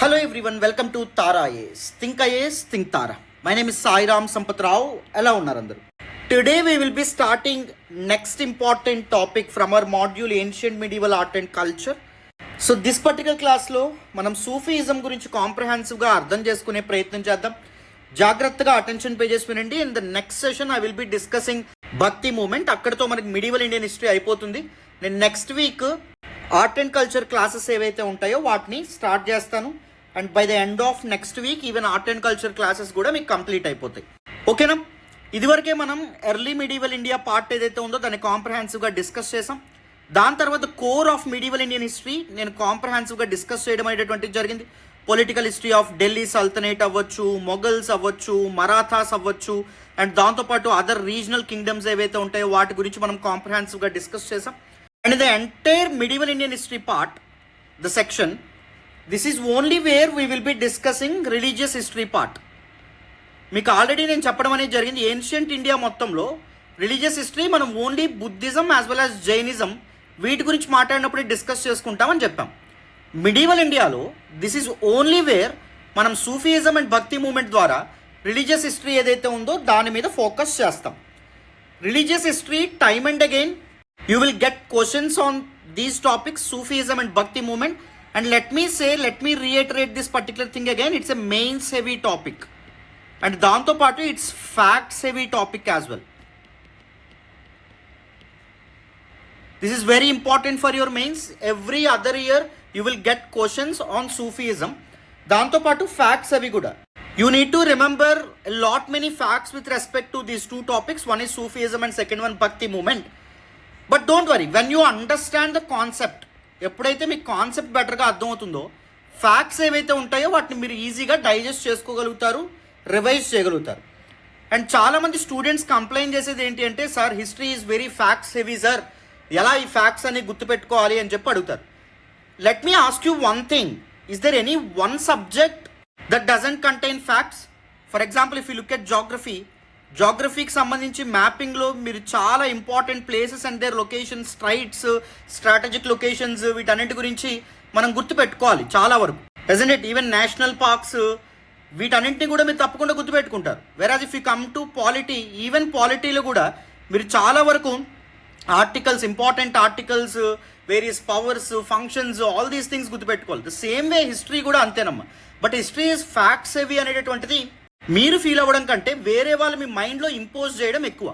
Hello everyone, welcome to Tara IAS. Think IAS, think Tara. My name is Sairam Sir. Ela unnaru andaru. Today we will be starting next important topic from our module Ancient Medieval Art and Culture. So this particular class lo manam Sufism gurinchi comprehensive ga ardham cheskune prayatnam cheddam. జాగ్రత్తగా attention pay చేసి వినండి. In the next session I will be discussing భక్తి moment. అక్కడితో మనకి medieval Indian history అయిపోతుంది. నేను next week art and culture classes ఏవైతే ఉంటాయో వాటిని స్టార్ట్ చేస్తాను. And by the end of next week even art and culture classes కూడా మీకు కంప్లీట్ అయిపోతాయి. ఓకేనా? ఇదివరకే మనం ఎర్లీ మిడివల్ ఇండియా పార్ట్ ఏదైతే ఉందో దాన్ని కాంప్రహెన్సివ్గా డిస్కస్ చేసాం. దాని తర్వాత core of medieval Indian history నేను కాంప్రహెన్సివ్గా డిస్కస్ చేయడం అనేటువంటిది జరిగింది. Political history of Delhi sultanate అవ్వచ్చు, మొఘల్స్ అవ్వచ్చు, మరాఠాస్ అవ్వచ్చు, అండ్ దాంతోపాటు అదర్ రీజనల్ కింగ్డమ్స్ ఏవైతే ఉంటాయో వాటి గురించి మనం కాంప్రహెన్సివ్గా డిస్కస్ చేసాం. And the entire medieval Indian history part, the section, this is only where we will be discussing religious history part. మీకు ఆల్రెడీ నేను చెప్పడం అనేది జరిగింది. ఏన్షియంట్ ఇండియా మొత్తంలో రిలీజియస్ హిస్టరీ మనం only Buddhism as well as Jainism వీటి గురించి మాట్లాడినప్పుడు డిస్కస్ చేసుకుంటామని చెప్పాం. మిడివల్ ఇండియాలో దిస్ ఈజ్ ఓన్లీ వేర్ మనం సూఫియిజం అండ్ భక్తి మూమెంట్ ద్వారా రిలీజియస్ హిస్టరీ ఏదైతే ఉందో దాని మీద ఫోకస్ చేస్తాం. Religious history time and again you will get questions on these topics, Sufism and bhakti movement. And let me reiterate this particular thing again, it's a mains heavy topic and దాంతోపాటు it's facts heavy topic as well. This is very important for your mains. Every other year you will get questions on Sufism. దాంతో పాటు facts అవి కూడా. You need to remember a lot many facts with respect to these two topics. One is Sufism and second one Bhakti movement. But don't worry, when you understand the concept, ఎప్పుడైతే మీకు concept బెటర్గా అర్థమవుతుందో facts ఏవైతే ఉంటాయో వాటిని మీరు ఈజీగా digest చేసుకోగలుగుతారు, రివైజ్ చేయగలుగుతారు. అండ్ చాలామంది స్టూడెంట్స్ కంప్లైంట్ చేసేది ఏంటి అంటే, sir history is very facts heavy sir, ఎలా ఈ ఫ్యాక్ట్స్ అని గుర్తుపెట్టుకోవాలి అని చెప్పి అడుగుతారు. Let me ask you one thing, is there any one subject that doesn't contain facts? For example if you look at జాగ్రఫీకి సంబంధించి మ్యాపింగ్లో మీరు చాలా important places and their locations, straits, strategic locations, వీటన్నిటి గురించి మనం గుర్తుపెట్టుకోవాలి చాలా వరకు. Doesn't it? Even national parks, వీటన్నింటినీ కూడా మీరు తప్పకుండా గుర్తుపెట్టుకుంటారు. వెరాజ్ if you come to polity, even పాలిటీలో కూడా మీరు చాలా వరకు articles, important articles, various powers, functions, all these things గుర్తుపెట్టుకోవాలి. ద సేమ్ వే హిస్టరీ కూడా అంతేనమ్మా. But history is facts heavy అనేటటువంటిది మీరు ఫీల్ అవ్వడం కంటే వేరే వాళ్ళు మీ మైండ్లో ఇంపోజ్ చేయడం ఎక్కువ.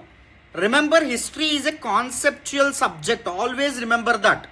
Remember, history is a conceptual subject. Always remember that.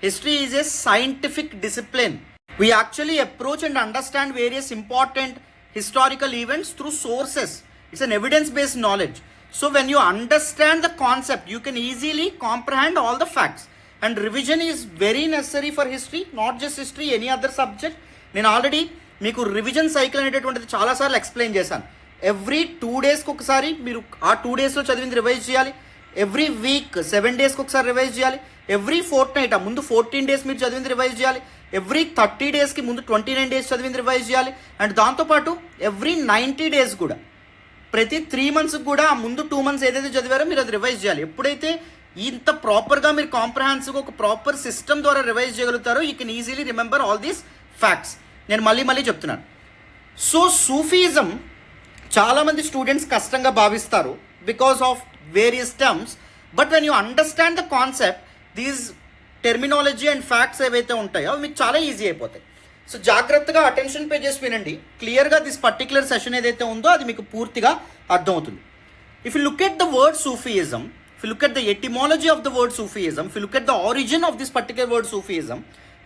History is a scientific discipline. We actually approach and understand various important historical events through sources. It's an evidence based knowledge. So when you understand the concept, you can easily comprehend all the facts. And revision is very necessary for history, not just history, any other subject. నేను already మీకు revision cycle అనేటటువంటిది చాలాసార్లు explain చేశాను. Every 2 డేస్కి ఒకసారి మీరు ఆ 2 డేస్లో చదివింది రివైజ్ చేయాలి. ఎవ్రీ వీక్ 7 డేస్కి ఒకసారి రివైజ్ చేయాలి. ఎవ్రీ ఫోర్ట్ నైట్ ముందు 14 డేస్ మీరు చదివింది రివైజ్ చేయాలి. ఎవ్రీ 30 డేస్కి ముందు 29 డేస్ చదివింది రివైజ్ చేయాలి. అండ్ దాంతోపాటు ఎవ్రీ 90 డేస్ కూడా, ప్రతి 3 మంత్స్కి కూడా ఆ ముందు 2 మంత్స్ ఏదైతే చదివారో మీరు అది రివైజ్ చేయాలి. ఎప్పుడైతే ఇంత ప్రాపర్గా మీరు కాంప్రహెన్సివ్గా ఒక ప్రాపర్ సిస్టమ్ ద్వారా రివైజ్ చేయగలుగుతారో you can easily remember all these facts. నేను మళ్ళీ చెప్తున్నాను. సో సూఫిజం చాలామంది స్టూడెంట్స్ కష్టంగా భావిస్తారు because of various terms. But when you understand the concept, these terminology and facts ఏవైతే ఉంటాయో అవి మీకు చాలా ఈజీ అయిపోతాయి. సో జాగ్రత్తగా అటెన్షన్ పే చేసి వినండి. క్లియర్గా దిస్ పర్టికులర్ సెషన్ ఏదైతే ఉందో అది మీకు పూర్తిగా అర్థమవుతుంది. If you look at the word Sufism, if you look at the etymology of the word Sufism, if you look at the origin of this particular word Sufism,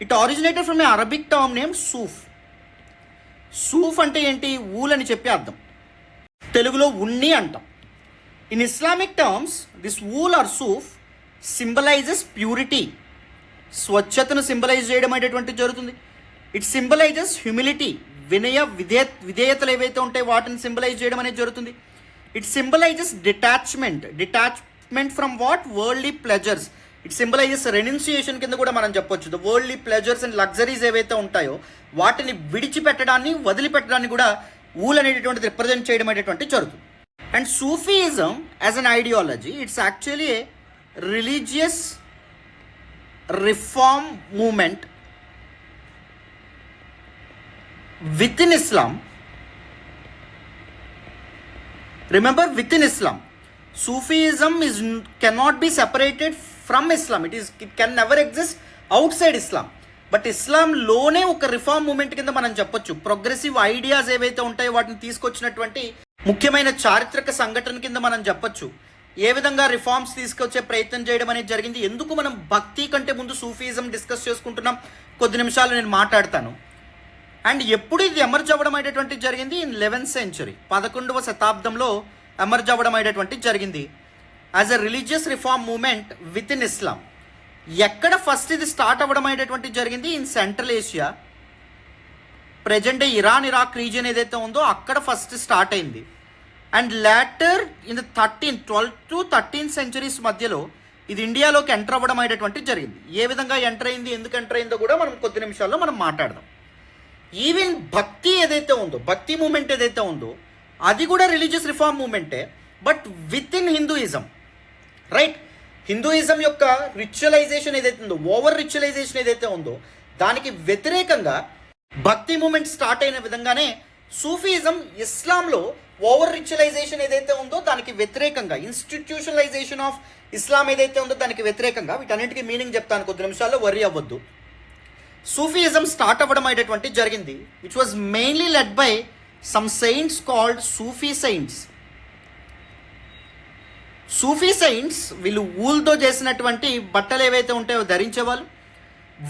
it originated from a Arabic term name suf. సూఫ్ అంటే ఏంటి? Wool అని చెప్పి అర్థం. తెలుగులో ఉన్ని అంటాం. In Islamic terms this wool or suf symbolizes purity. స్వచ్ఛతను సింబలైజ్ చేయడం అనేటువంటిది జరుగుతుంది. ఇట్ సింబలైజెస్ హ్యూమిలిటీ, విధేయతలు ఏవైతే ఉంటాయో వాటిని సింబలైజ్ చేయడం అనేది జరుగుతుంది. It symbolizes detachment from what? Worldly pleasures. It symbolizes renunciation కింద కూడా మనం చెప్పొచ్చు. The worldly pleasures and luxuries ఏవైతే ఉంటాయో వాటిని విడిచిపెట్టడాన్ని, వదిలిపెట్టడాన్ని కూడా ఊల్ అనేటటువంటిది రిప్రజెంట్ చేయడం అనేటువంటి జరుగుతుంది. And Sufism as an ideology, it's actually a religious reform movement within Islam, remember, within Islam, Sufism cannot be separated from Islam. It can never exist outside Islam. But ఇస్లాంలోనే ఒక reform moment కింద మనం చెప్పొచ్చు. Progressive ideas ఏవైతే ఉంటాయో వాటిని తీసుకొచ్చినటువంటి ముఖ్యమైన చారిత్రక సంఘటన కింద మనం చెప్పొచ్చు. ఏ విధంగా రిఫార్మ్స్ తీసుకొచ్చే ప్రయత్నం చేయడం అనేది జరిగింది. ఎందుకు మనం భక్తి కంటే ముందు సూఫీజం డిస్కస్ చేసుకుంటున్నాం, కొద్ది నిమిషాలు నేను మాట్లాడతాను. అండ్ ఎప్పుడు ఇది ఎమర్జ్ అవ్వడం అనేటువంటిది జరిగింది? ఇన్ 11th century, 11వ శతాబ్దంలో ఎమర్జ్ అవ్వడం అనేటువంటిది జరిగింది as a religious reform movement within Islam. ఎక్కడ ఫస్ట్ ఇది స్టార్ట్ అవ్వడం అనేటువంటిది జరిగింది? In Central Asia, present Iran Iraq region ఏదైతే ఉందో అక్కడ ఫస్ట్ స్టార్ట్ అయింది. And later in the 12th to 13th centuries మధ్యలో ఇది ఇండియాలోకి ఎంటర్ అవ్వడం అనేటువంటిది జరిగింది. ఏ విధంగా ఎంటర్ అయింది, ఎందుకు ఎంటర్ అయిందో కూడా మనం కొద్ది నిమిషాల్లో మనం మాట్లాడదాం. ఈవెన్ భక్తి ఏదైతే ఉందో, భక్తి మూమెంట్ ఏదైతే ఉందో అది కూడా రిలీజియస్ రిఫార్మ్ మూమెంటే, but within Hinduism, right? Hinduism యొక్క రిచువలైజేషన్ ఏదైతే ఉందో, ఓవర్ రిచువలైజేషన్ ఏదైతే ఉందో దానికి వ్యతిరేకంగా భక్తి మూమెంట్ స్టార్ట్ అయిన విధంగానే సూఫీజం ఇస్లాంలో ఓవర్ రిచువలైజేషన్ ఏదైతే ఉందో దానికి వ్యతిరేకంగా, ఇన్స్టిట్యూషనలైజేషన్ ఆఫ్ ఇస్లాం ఏదైతే ఉందో దానికి వ్యతిరేకంగా, వీటన్నిటికీ మీనింగ్ చెప్తాను కొద్ది నిమిషాల్లో, వర్రీ అవ్వద్దు. సూఫీయిజం స్టార్ట్ అవ్వడం అనేటువంటి జరిగింది, which was mainly led by some saints called Sufi saints. Sufi saints వీళ్ళు ఊల్తో చేసినటువంటి బట్టలు ఏవైతే ఉంటాయో ధరించేవాళ్ళు.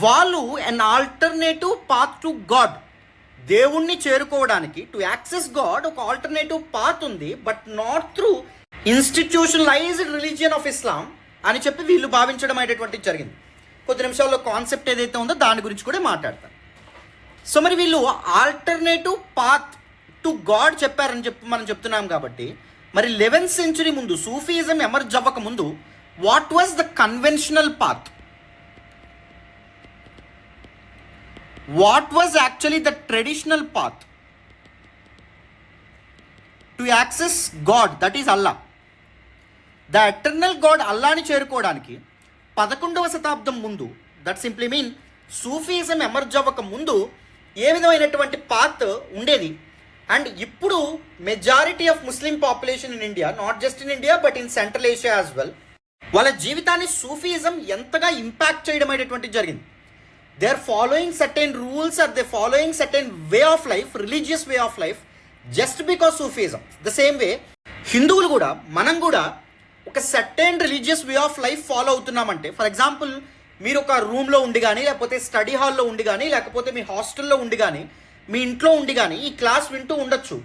వాళ్ళు an alternative path to God, దేవుణ్ణి చేరుకోవడానికి, టు యాక్సెస్ గాడ్ ఒక ఆల్టర్నేటివ్ పాత్ ఉంది, but not through institutionalised religion of ఇస్లాం అని చెప్పి వీళ్ళు భావించడం అనేటువంటిది జరిగింది. కొద్ది నిమిషాల్లో కాన్సెప్ట్ ఏదైతే ఉందో దాని గురించి కూడా మాట్లాడతాను. సో మరి వీళ్ళు ఆల్టర్నేటివ్ పాత్ టు గాడ్ చెప్పారని చెప్పి మనం చెప్తున్నాం కాబట్టి, మరి 11th century ముందు సూఫీయిజం ఎమర్జ్ అవ్వక ముందు what was the conventional path? What was actually the traditional path to access God, that is Allah, the eternal God అల్లాని చేరుకోవడానికి 11వ శతాబ్దం ముందు, that simply mean Sufism emerge అవ్వక ముందు ఏ విధమైనటువంటి పాత్ ఉండేది. అండ్ ఇప్పుడు majority of Muslim population in India, not just in India but in Central Asia as well, వాళ్ళ జీవితాన్ని సూఫీయిజం ఎంతగా ఇంపాక్ట్ చేయడం అనేటువంటిది జరిగింది. They are following certain rules, or they following certain way of life, religious way of life, just because Sufism. The same way హిందువులు కూడా, మనం కూడా ఒక certain religious way of life follow అవుతున్నామంటే, ఫర్ ఎగ్జాంపుల్ మీరు ఒక రూమ్లో ఉండి కానీ, లేకపోతే స్టడీ హాల్లో ఉండి కానీ, లేకపోతే మీ హాస్టల్లో ఉండి కానీ, మీ ఇంట్లో ఉండి కానీ ఈ క్లాస్ వింటూ ఉండొచ్చు.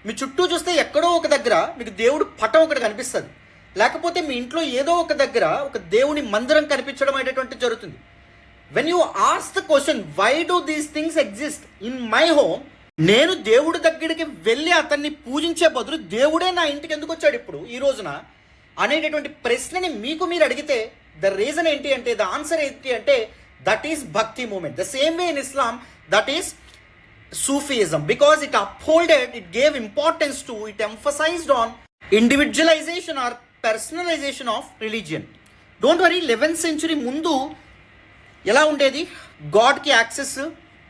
మీ చుట్టూ చూస్తే ఎక్కడో ఒక దగ్గర మీకు దేవుడు పటం ఒకటి కనిపిస్తుంది, లేకపోతే మీ ఇంట్లో ఏదో ఒక దగ్గర ఒక దేవుని మందిరం కనిపించడం అనేటువంటి జరుగుతుంది. When you ask the question why do these things exist in my home, నేను దేవుడి దగ్గరికి వెళ్ళి అతన్ని పూజించే బదులు దేవుడే నా ఇంటికి ఎందుకు వచ్చాడు ఇప్పుడు ఈ రోజున అనేటటువంటి ప్రశ్నని మీకు మీరు అడిగితే ద రీజన్ ఏంటి అంటే, ద ఆన్సర్ ఏంటి అంటే, that is bhakti movement. The same way in Islam, that is Sufism, because it upholded, it gave importance to, it emphasized on individualization or personalization of religion. Don't worry, 11th century ముందు ఎలా ఉండేది గాడ్కి access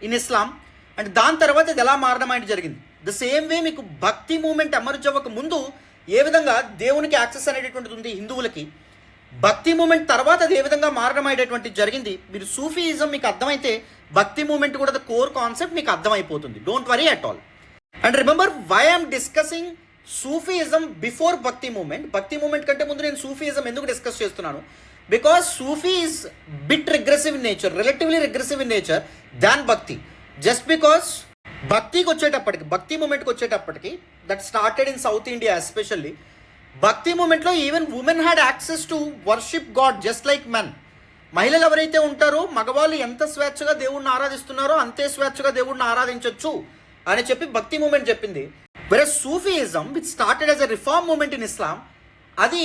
in Islam, and దాని తర్వాత ఇది ఎలా మారడం అనేది జరిగింది. ద సేమ్ వే మీకు భక్తి మూమెంట్ ఎమర్జ్ అవ్వక ముందు ఏ విధంగా దేవునికి యాక్సెస్ అనేటటువంటిది ఉంది హిందువులకి, భక్తి మూమెంట్ తర్వాత అది ఏ విధంగా మారడం అనేటువంటిది జరిగింది. మీరు సూఫీయిజం మీకు అర్థమైతే భక్తి మూమెంట్ కూడా ద కోర్ కాన్సెప్ట్ మీకు అర్థమైపోతుంది. Don't worry at all. And remember why I'm discussing Sufism before bhakti movement. Bhakti movement కంటే ముందు నేను సూఫీయిజం ఎందుకు డిస్కస్ చేస్తున్నాను? Because Sufi is bit regressive in nature, relatively regressive in nature than bhakti. Just because భక్తికి వచ్చేటప్పటికి, భక్తి మూమెంట్కి వచ్చేటప్పటికి, that started in South India especially. భక్తి మూమెంట్లో even women had access to worship God just like men. మహిళలు ఎవరైతే ఉంటారో, మగవాళ్ళు ఎంత స్వేచ్ఛగా దేవుణ్ణి ఆరాధిస్తున్నారో అంతే స్వేచ్ఛగా దేవుణ్ణి ఆరాధించవచ్చు అని చెప్పి భక్తి మూమెంట్ చెప్పింది. వేరే Sufism which started as a reform movement in Islam, అది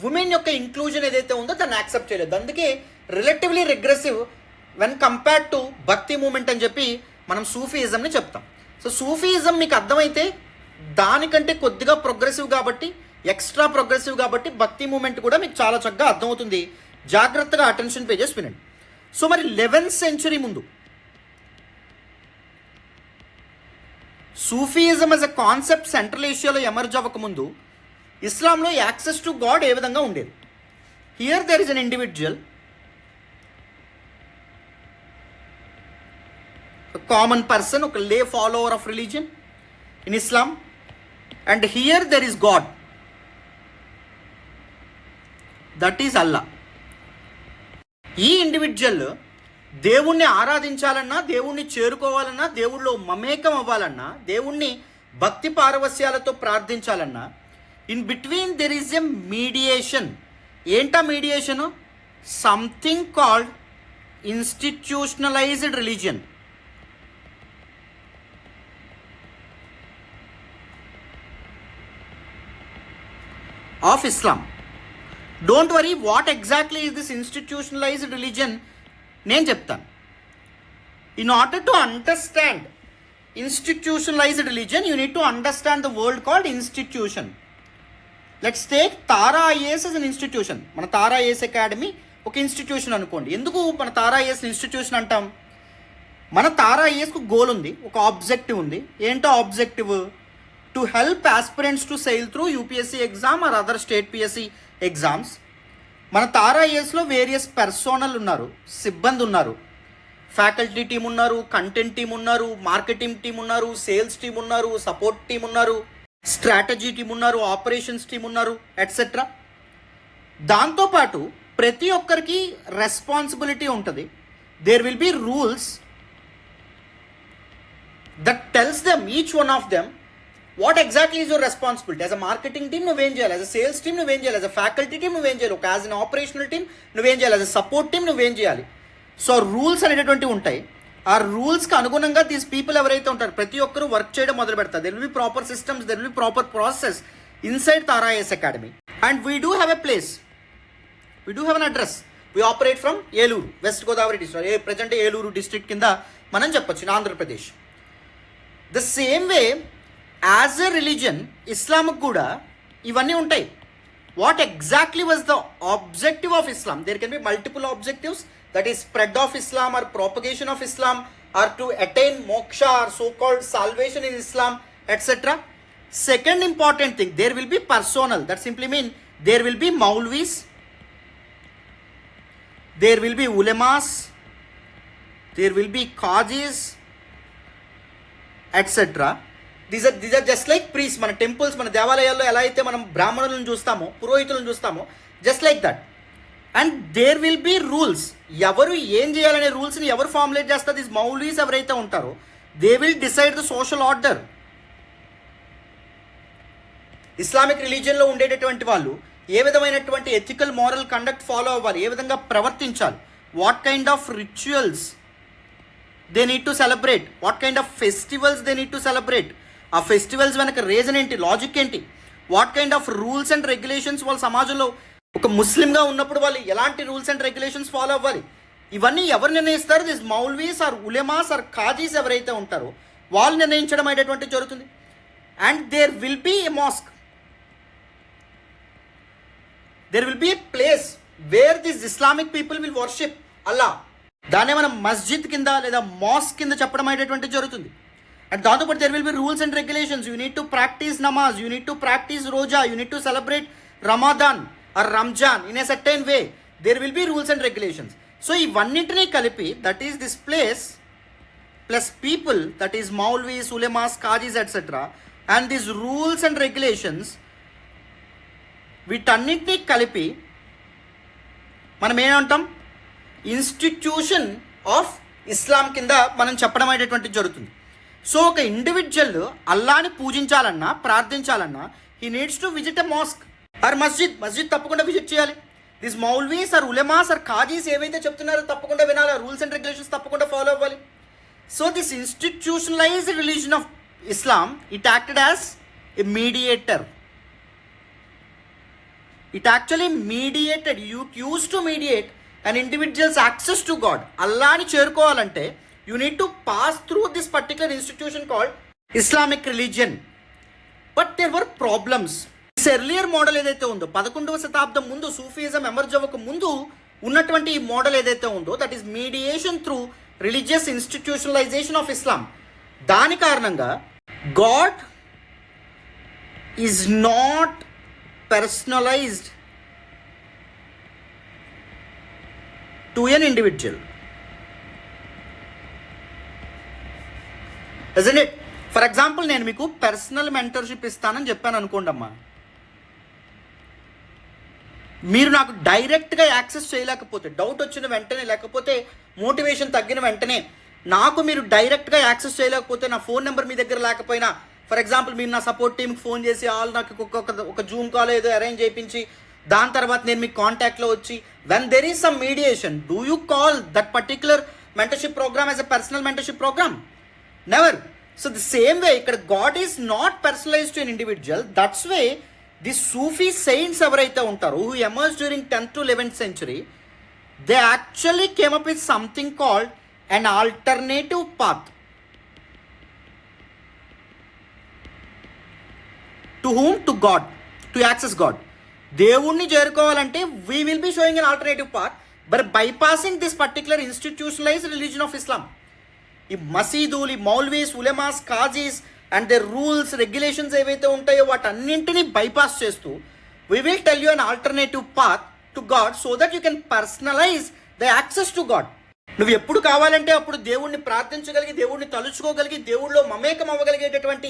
ఉమెన్ యొక్క ఇంక్లూజన్ ఏదైతే ఉందో దాన్ని యాక్సెప్ట్ చేయలేదు. అందుకే relatively regressive when compared to భక్తి మూమెంట్ అని చెప్పి మనం సూఫీయిజంని చెప్తాం. సో సూఫీయిజం మీకు అర్థమైతే దానికంటే కొద్దిగా ప్రోగ్రెసివ్ కాబట్టి, ఎక్స్ట్రా ప్రోగ్రెసివ్ కాబట్టి భక్తి మూమెంట్ కూడా మీకు చాలా చక్కగా అర్థమవుతుంది. జాగ్రత్తగా అటెన్షన్ పేజెస్ వినండి. సో మరి 11th century ముందు Sufism as a concept Central ఏషియాలో ఎమర్జ్ అవ్వకముందు ఇస్లాంలో యాక్సెస్ టు గాడ్ ఏ విధంగా ఉండేది. Here there is an individual, common person, ఒక lay follower of religion in Islam, and here there is God, that is Allah. ఈ individual దేవుణ్ణి ఆరాధించాలన్నా, దేవుణ్ణి చేరుకోవాలన్నా, దేవుళ్ళో మమేకం అవ్వాలన్నా, దేవుణ్ణి భక్తి పారవస్యాలతో ప్రార్థించాలన్నా, in between there is a mediation. ఏంటా mediation? Something called institutionalized religion. Of Islam. Don't worry, what exactly is this institutionalized religion నేను చెప్తాను. In order to understand institutionalized religion you need to understand the word called institution. Let's take Tara IAS as an institution. మన Tara IAS academy ఒక institution అనుకోండి. ఎందుకు మన Tara IAS institution అంటాం? మన తారా ఐఏఎస్కు goal ఉంది, ఒక ఆబ్జెక్టివ్ ఉంది. ఏంటో objective? To help aspirants to sail through UPSC exam or other state PSC exams. మన తారా ఐఏఎస్లో వేరియస్ పర్సోనల్ ఉన్నారు, సిబ్బంది ఉన్నారు, ఫ్యాకల్టీ టీం ఉన్నారు, కంటెంట్ టీం ఉన్నారు, మార్కెటింగ్ టీం ఉన్నారు, సేల్స్ టీం ఉన్నారు, సపోర్ట్ టీం ఉన్నారు, స్ట్రాటజీ టీం ఉన్నారు, ఆపరేషన్స్ టీం ఉన్నారు, ఎట్సెట్రా. దాంతోపాటు ప్రతి ఒక్కరికి రెస్పాన్సిబిలిటీ ఉంటుంది. There will be rules that tells them, each one of them, what exactly is your responsibility. As a marketing team నువ్వేం చేయాలి, యాజ్ అ సేల్స్ టీమ్ నువ్వేం చేయాలి, యాజ్ అ ఫ్యాకల్టీ టీమ్ నువ్వేం చేయాలి, ఒక యాజ్ అన్ ఆపరేషనల్ టీమ్ నువ్వేం చేయాలి, as a support team నువ్వేం చేయాలి. సో రూల్స్ అనేటటువంటివి ఉంటాయి. ఆ రూల్స్కి అనుగుణంగా దీస్ పీపుల్ ఎవరైతే ఉంటారు ప్రతి ఒక్కరు వర్క్ చేయడం మొదలు పెడతారు. There will be proper systems, there will be proper process inside Tara IAS academy. And we do have a place, we do have an address. We operate from Eluru, West Godavari district, present Eluru district కింద మనం చెప్పొచ్చు in Andhra Pradesh. The same way as a religion ఇస్లాంకి కూడా ఇవన్నీ ఉంటాయి. What exactly was the objective of Islam? There can be multiple objectives, that is spread of Islam or propagation of Islam or to attain moksha or so-called salvation in Islam, etc. Second important thing, there will be personal. That simply mean there will be maulvis, there will be ulemas, there will be qadis, etc. These are just like priests. మన temples, మన దేవాలయాల్లో ఎలా అయితే మనం బ్రాహ్మణులను చూస్తామో, పురోహితులను చూస్తామో, just like that. And there will be rules. ఎవరు ఏం చేయాలనే రూల్స్ని ఎవరు ఫార్ములేట్ చేస్తారు? దిస్ మౌల్వీస్ ఎవరైతే ఉంటారో they will decide the social order. Islamic రిలీజియన్లో ఉండేటటువంటి వాళ్ళు ఏ విధమైనటువంటి ఎథికల్ మారల్ కండక్ట్ ఫాలో అవ్వాలి, ఏ విధంగా ప్రవర్తించాలి, what kind of rituals they need to celebrate, what kind of festivals they need to celebrate, ఆ ఫెస్టివల్స్ వెనక రీజన్ ఏంటి, లాజిక్ ఏంటి, what kind of rules and regulations వాళ్ళ సమాజంలో ఒక ముస్లింగా ఉన్నప్పుడు వాళ్ళు ఎలాంటి రూల్స్ అండ్ రెగ్యులేషన్స్ ఫాలో అవ్వాలి, ఇవన్నీ ఎవరు నిర్ణయిస్తారు? దిస్ మౌల్వీస్ ఆర్ ఉలెమాస్ ఆర్ ఖాజీస్ ఎవరైతే ఉంటారో వాళ్ళు నిర్ణయించడం అనేటువంటి జరుగుతుంది. And there will be a mosque, there will be a place where this Islamic people will worship Allah. దాన్నే మనం మస్జిద్ కింద లేదా మాస్క్ కింద చెప్పడం అనేటువంటి జరుగుతుంది. అండ్ దాంతోపాటు there will be rules and regulations. You need to practice namaz, you need to practice roza, you need to celebrate Ramadan or Ramjan in a certain way. There will be rules and regulations. So ఇవన్నిటినీ కలిపి that is this place plus people, that is Maulvis, ulemas, qadis, etc. and these rules and regulations, వీటన్నిటినీ కలిపి మనం ఏమంటాం? Institution of Islam కింద మనం చెప్పడం అనేటువంటి జరుగుతుంది. సో ఒక ఇండివిజువల్ అల్లాని పూజించాలన్నా, ప్రార్థించాలన్నా he needs to visit a mosque or masjid తప్పకుండా విజిట్ చేయాలి. దిస్ మౌల్వీస్ ఆర్ ఉలెమాస్ ఆర్ ఖాజీస్ ఏవైతే చెప్తున్నారో తప్పకుండా వినాలి, రూల్స్ అండ్ రెగ్యులేషన్స్ తప్పకుండా ఫాలో అవ్వాలి. So this institutionalized religion of Islam, it acted as a mediator. It actually mediated, used to mediate an individuals access to God. అల్లాని చేరుకోవాలంటే you need to pass through this particular institution called Islamic religion. But there were problems. Earlier model ఏదైతే ఉందో 11వ శతాబ్దం ముందు Sufism emerge అవ్వక ముందు ఉన్నటువంటి ఈ మోడల్ ఏదైతే ఉందో that is mediation through religious institutionalisation of ఇస్లాం. దాని కారణంగా God is not personalized to an individual, isn't it? For example నేను మీకు పర్సనల్ మెంటర్షిప్ ఇస్తానని చెప్పాను అనుకోండి అమ్మా, మీరు నాకు డైరెక్ట్గా యాక్సెస్ చేయలేకపోతే, డౌట్ వచ్చిన వెంటనే, లేకపోతే మోటివేషన్ తగ్గిన వెంటనే నాకు మీరు డైరెక్ట్గా యాక్సెస్ చేయలేకపోతే, నా ఫోన్ నెంబర్ మీ దగ్గర లేకపోయినా, ఫర్ ఎగ్జాంపుల్ మీరు నా సపోర్ట్ టీమ్కి ఫోన్ చేసి నాకు ఒక జూమ్ కాల్ ఏదో అరేంజ్ చేయించి దాని తర్వాత నేను మీకు కాంటాక్ట్లో వచ్చి, when there is some mediation, do you call that particular mentorship programme as a personal mentorship programme? Never. So the same way ఇక్కడ God is not personalized to an individual. That's why the Sufi saints ఎవరైతే ఉంటారో, who emerge during 10th to 11th century, they actually came up with something called an alternative path. To whom? To God. To access God. దేవుణ్ణి చేరుకోవాలంటే we will be showing an alternative path by bypassing this particular institutionalized religion of Islam. ఈ మసీదులు, ఈ మౌల్వీస్, ఉలమాస్, కాజీస్ and their rules, regulations ఏవైతే ఉంటాయో వాటన్నింటినీ bypass చేస్తూ we will tell you an alternative path to God so that you can personalize the access to God. నువ్వు ఎప్పుడు కావాలంటే అప్పుడు దేవుణ్ణి ప్రార్థించగలిగి, దేవుణ్ణి తలుచుకోగలిగి, దేవుళ్ళలో మమేకం అవ్వగలిగేటటువంటి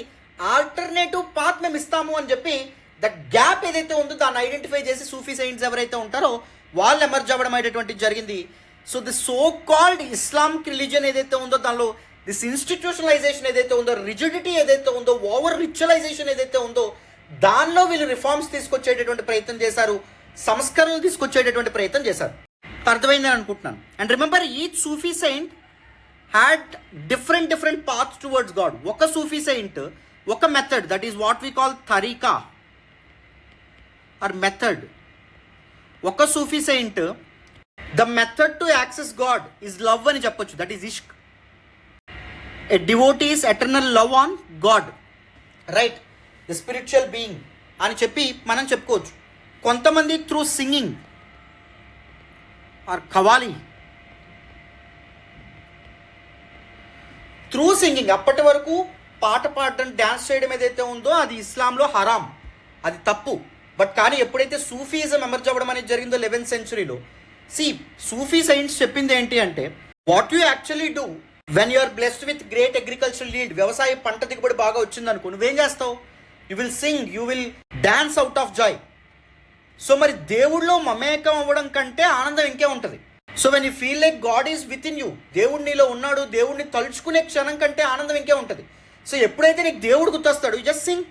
ఆల్టర్నేటివ్ పాత్ మేము ఇస్తాము అని చెప్పి ద గ్యాప్ ఏదైతే ఉందో దాన్ని ఐడెంటిఫై చేసి సూఫీ సెయింట్స్ ఎవరైతే ఉంటారో వాళ్ళు ఎమర్జ్ అవ్వడం అనేటువంటి జరిగింది. So the so called Islamic religion ఏదైతే ఉందో దానిలో దిస్ ఇన్స్టిట్యూషనలైజేషన్ ఏదైతే ఉందో, రిజిడిటీ ఏదైతే ఉందో, ఓవర్ రిచువలైజేషన్ ఏదైతే ఉందో దానిలో వీళ్ళు రిఫార్మ్స్ తీసుకొచ్చేటటువంటి ప్రయత్నం చేశారు, సంస్కరణలు తీసుకొచ్చేటటువంటి ప్రయత్నం చేశారు. అర్థమైందని అనుకుంటున్నాను. And remember, each Sufi saint had different paths towards God. ఒక సూఫీ సెయింట్ ఒక method, that is what we call tariqa or method. ఒక Sufi saint the method to access God is love అని చెప్పొచ్చు, that is ishq. A devotees eternal love on God, right, the spiritual being అని చెప్పి మనం చెప్పుకోవచ్చు. కొంతమంది through singing or qawwali, through singing. అప్పటి వరకు పాట పాడడం, డ్యాన్స్ చేయడం ఏదైతే ఉందో అది ఇస్లాంలో హరాం, అది తప్పు. బట్ కానీ ఎప్పుడైతే సూఫీజం ఎమర్జ్ అవ్వడం అనేది జరిగిందో 11th centuryలో, సూఫీ సైన్స్ చెప్పింది ఏంటి అంటే, what you actually do when you are blessed with great agricultural yield, వ్యవసాయ పంట దిగుబడి బాగా వచ్చింది అనుకో, నువ్వేం చేస్తావు? You will sing, you will dance out of joy. So మరి దేవుళ్ళో మమేకం అవ్వడం కంటే ఆనందం ఇంకే ఉంటుంది. So when you feel like God is within you, దేవుడు నీలో ఉన్నాడు, దేవుడిని తలుచుకునే క్షణం కంటే ఆనందం ఇంకే ఉంటుంది. సో ఎప్పుడైతే నీకు దేవుడు గుర్తొస్తాడు, యూ జస్ట్ సింగ్,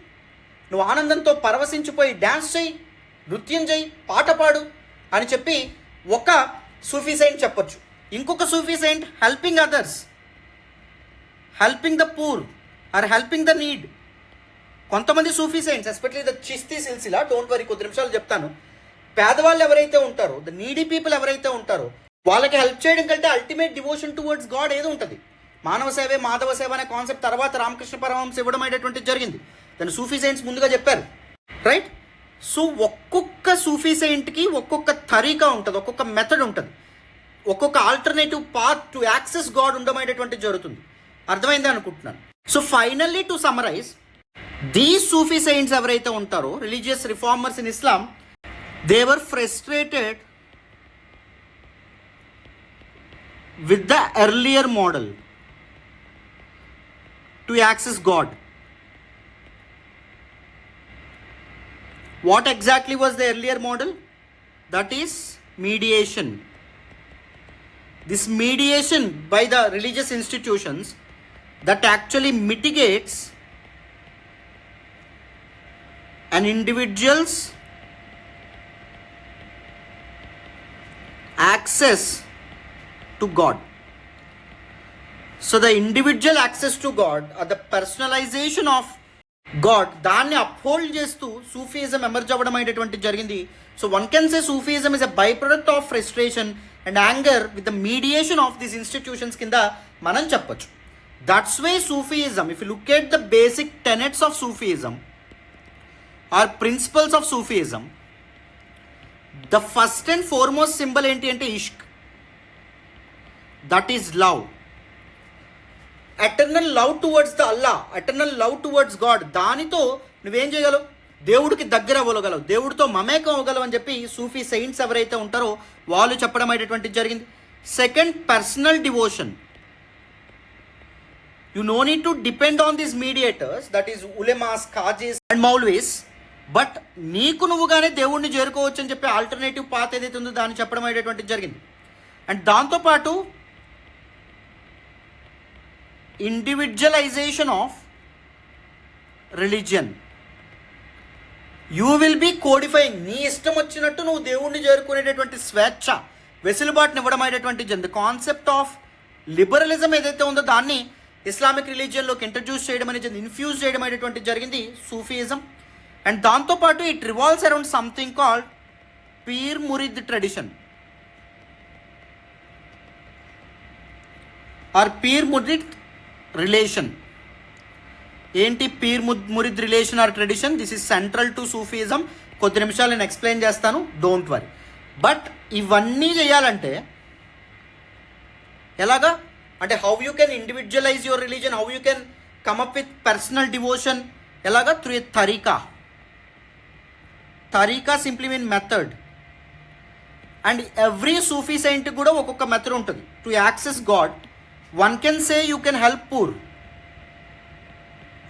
నువ్వు ఆనందంతో పరవశించిపోయి డాన్స్ చేయి, నృత్యం చేయి, పాట పాడు అని చెప్పి ఒక సూఫీ సెయింట్ చెప్పొచ్చు. ఇంకొక Sufi saint helping others, helping the poor or helping the need. కొంతమంది Sufi saints, especially the Chishti silsila, don't worry, కొద్ది నిమిషాలు చెప్తాను. పేదవాళ్ళు ఎవరైతే ఉంటారో, ద నీడీ పీపుల్ ఎవరైతే ఉంటారో వాళ్ళకి హెల్ప్ చేయడం కంటే అల్టిమేట్ డివోషన్ టువర్డ్స్ గాడ్ ఏదో ఉంటుంది. మానవ సేవే మాధవ సేవ అనే కాన్సెప్ట్ తర్వాత రామకృష్ణ పరమహంస ఇవ్వడం అనేటువంటిది జరిగింది. దాన్ని సూఫీ సెయింట్స్ ముందుగా చెప్పారు, రైట్. సో ఒక్కొక్క సూఫీ సెయింట్కి ఒక్కొక్క తరీకా ఉంటుంది, ఒక్కొక్క మెథడ్ ఉంటుంది, ఒక్కొక్క alternative path to access God ఉండమనేటువంటిది జరుగుతుంది. అర్థమైంది అనుకుంటున్నాను. So finally to summarize, these Sufi saints ఎవరైతే ఉంటారో, religious reformers in Islam, they were frustrated with the earlier model to access God. What exactly was the earlier model? That is mediation. This mediation by the religious institutions that actually mitigates an individual's access to God. So the individual access to God or the personalization of God, దాన్ని uphold చేస్తూ Sufism emerge అవ్వడం అనేటువంటి జరిగింది. So one can say Sufism is a by product of frustration and anger with the mediation of these institutions కింద మనం చెప్పొచ్చు. That's why Sufism, if you look at the basic tenets of Sufism or principles of Sufism, the first and foremost symbol ఏంటి అంటే ishq, that is love. Eternal love towards the Allah, eternal love towards God, దానితో నువ్వేం చేయగలవు, దేవుడికి దగ్గర అవ్వగలవు, దేవుడితో మమేకం అవ్వగలవు అని చెప్పి సూఫీ సెయింట్స్ ఎవరైతే ఉంటారో వాళ్ళు చెప్పడం అనేటువంటిది జరిగింది. Second, personal devotion. You no need to depend on these mediators, that is ulemas, qazis and maulvis, but నీకు నువ్వుగానే దేవుణ్ణి చేరుకోవచ్చు అని చెప్పి ఆల్టర్నేటివ్ పాత్ ఏదైతే ఉందో దాన్ని చెప్పడం అనేటువంటిది జరిగింది. అండ్ దాంతోపాటు individualization of religion. You will be codifying, నీ ఇష్టం వచ్చినట్టు నువ్వు దేవుణ్ణి చేరుకునేటటువంటి స్వేచ్ఛ, వెసులుబాటుని ఇవ్వడం అనేటువంటిది జరిగింది. కాన్సెప్ట్ ఆఫ్ లిబరలిజం ఏదైతే ఉందో దాన్ని ఇస్లామిక్ రిలీజియన్లోకి ఇంట్రడ్యూస్ చేయడం అనేది, ఇన్ఫ్యూజ్ చేయడం అనేటువంటి జరిగింది సూఫీయిజం. అండ్ దాంతోపాటు it revolves around something called pir murid tradition or pir murid relation. ఏంటి pir murid relation or tradition? This is central to Sufism. కొద్ది నిమిషాలు నేను ఎక్స్ప్లెయిన్ చేస్తాను, డోంట్ వరీ. బట్ ఇవన్నీ చేయాలంటే ఎలాగా అంటే how you can individualize your religion, how you can come up with personal devotion, ఎలాగా? Through a tariqa. Tariqa simply mean method. And every Sufi saint కూడా ఒక్కొక్క మెథడ్ ఉంటుంది to access God. One can say you can help poor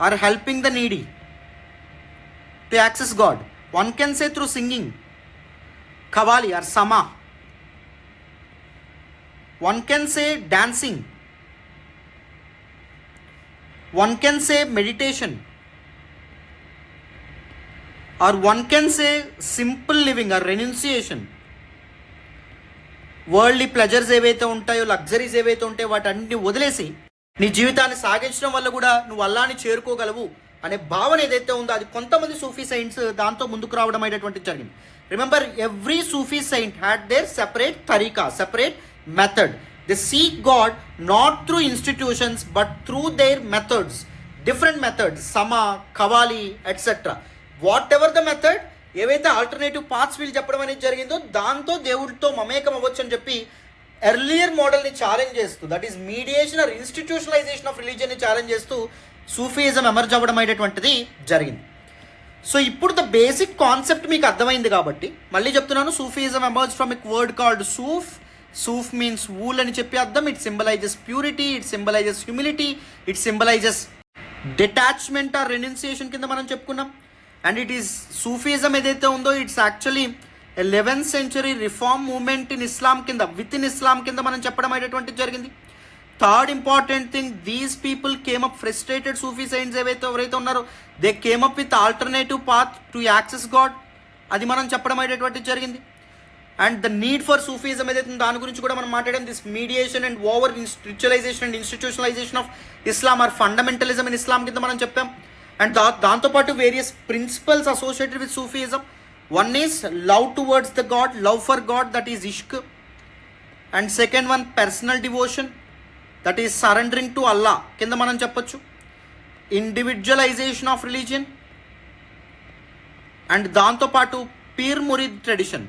or helping the needy to access God. One can say through singing, qawwali or sama. One can say dancing. One can say meditation. Or one can say simple living or renunciation. Worldly pleasures ఏవైతే ఉంటాయో, luxuries ఏవైతే ఉంటాయో వాటన్నిటిని వదిలేసి నీ జీవితాన్ని సాగించడం వల్ల కూడా నువ్వు అల్లాని చేరుకోగలవు అనే భావన ఏదైతే ఉందో అది కొంతమంది సూఫీ సైంట్స్ దాంతో ముందుకు రావడం అనేటువంటిది జరిగింది. Remember, every Sufi saint had their separate tariqa, separate method. They seek God not through institutions but through their methods, different methods, sama, kavali, etc. Whatever the method, ఏవైతే ఆల్టర్నేటివ్ పాత్స్ వీళ్ళు చెప్పడం అనేది జరిగిందో దాంతో దేవుడితో మమేకం అవ్వచ్చు అని చెప్పి ఎర్లియర్ మోడల్ని ఛాలెంజ్ చేస్తూ, that is mediation or institutionalization of రిలీజియన్ని ఛాలెంజ్ చేస్తూ సూఫీయిజం ఎమర్జ్ అవ్వడం అనేటువంటిది జరిగింది. సో ఇప్పుడు ద బేసిక్ కాన్సెప్ట్ మీకు అర్థమైంది కాబట్టి మళ్ళీ చెప్తున్నాను, Sufism emerge from a word called suf. Suf means wool అని చెప్పి అర్థం. It symbolizes purity, it symbolizes humility, it symbolizes detachment or renunciation కింద మనం చెప్పుకున్నాం. అండ్ ఇట్ ఈస్ సూఫీయిజం ఏదైతే ఉందో it's actually 11th century reform movement in Islam కింద, within Islam కింద మనం చెప్పడం అనేటువంటిది జరిగింది. Third important thing, these people came up, frustrated Sufi saints ఎవరైతే ఉన్నారో they came up with alternative path to access God, అది మనం చెప్పడం అనేటువంటిది జరిగింది. And the need for Sufism ఏదైతే దాని గురించి కూడా మనం మాట్లాడాం. This mediation and over ritualization and institutionalization of Islam or fundamentalism in Islam కింద మనం చెప్పాం. అండ్ దాంతోపాటు various principles associated with Sufism. One is love towards the God, love for God, that is ishq. And second one personal devotion, that is surrendering to Allah కింద మనం చెప్పొచ్చు. Individualisation of religion. And దాంతోపాటు peer murid tradition.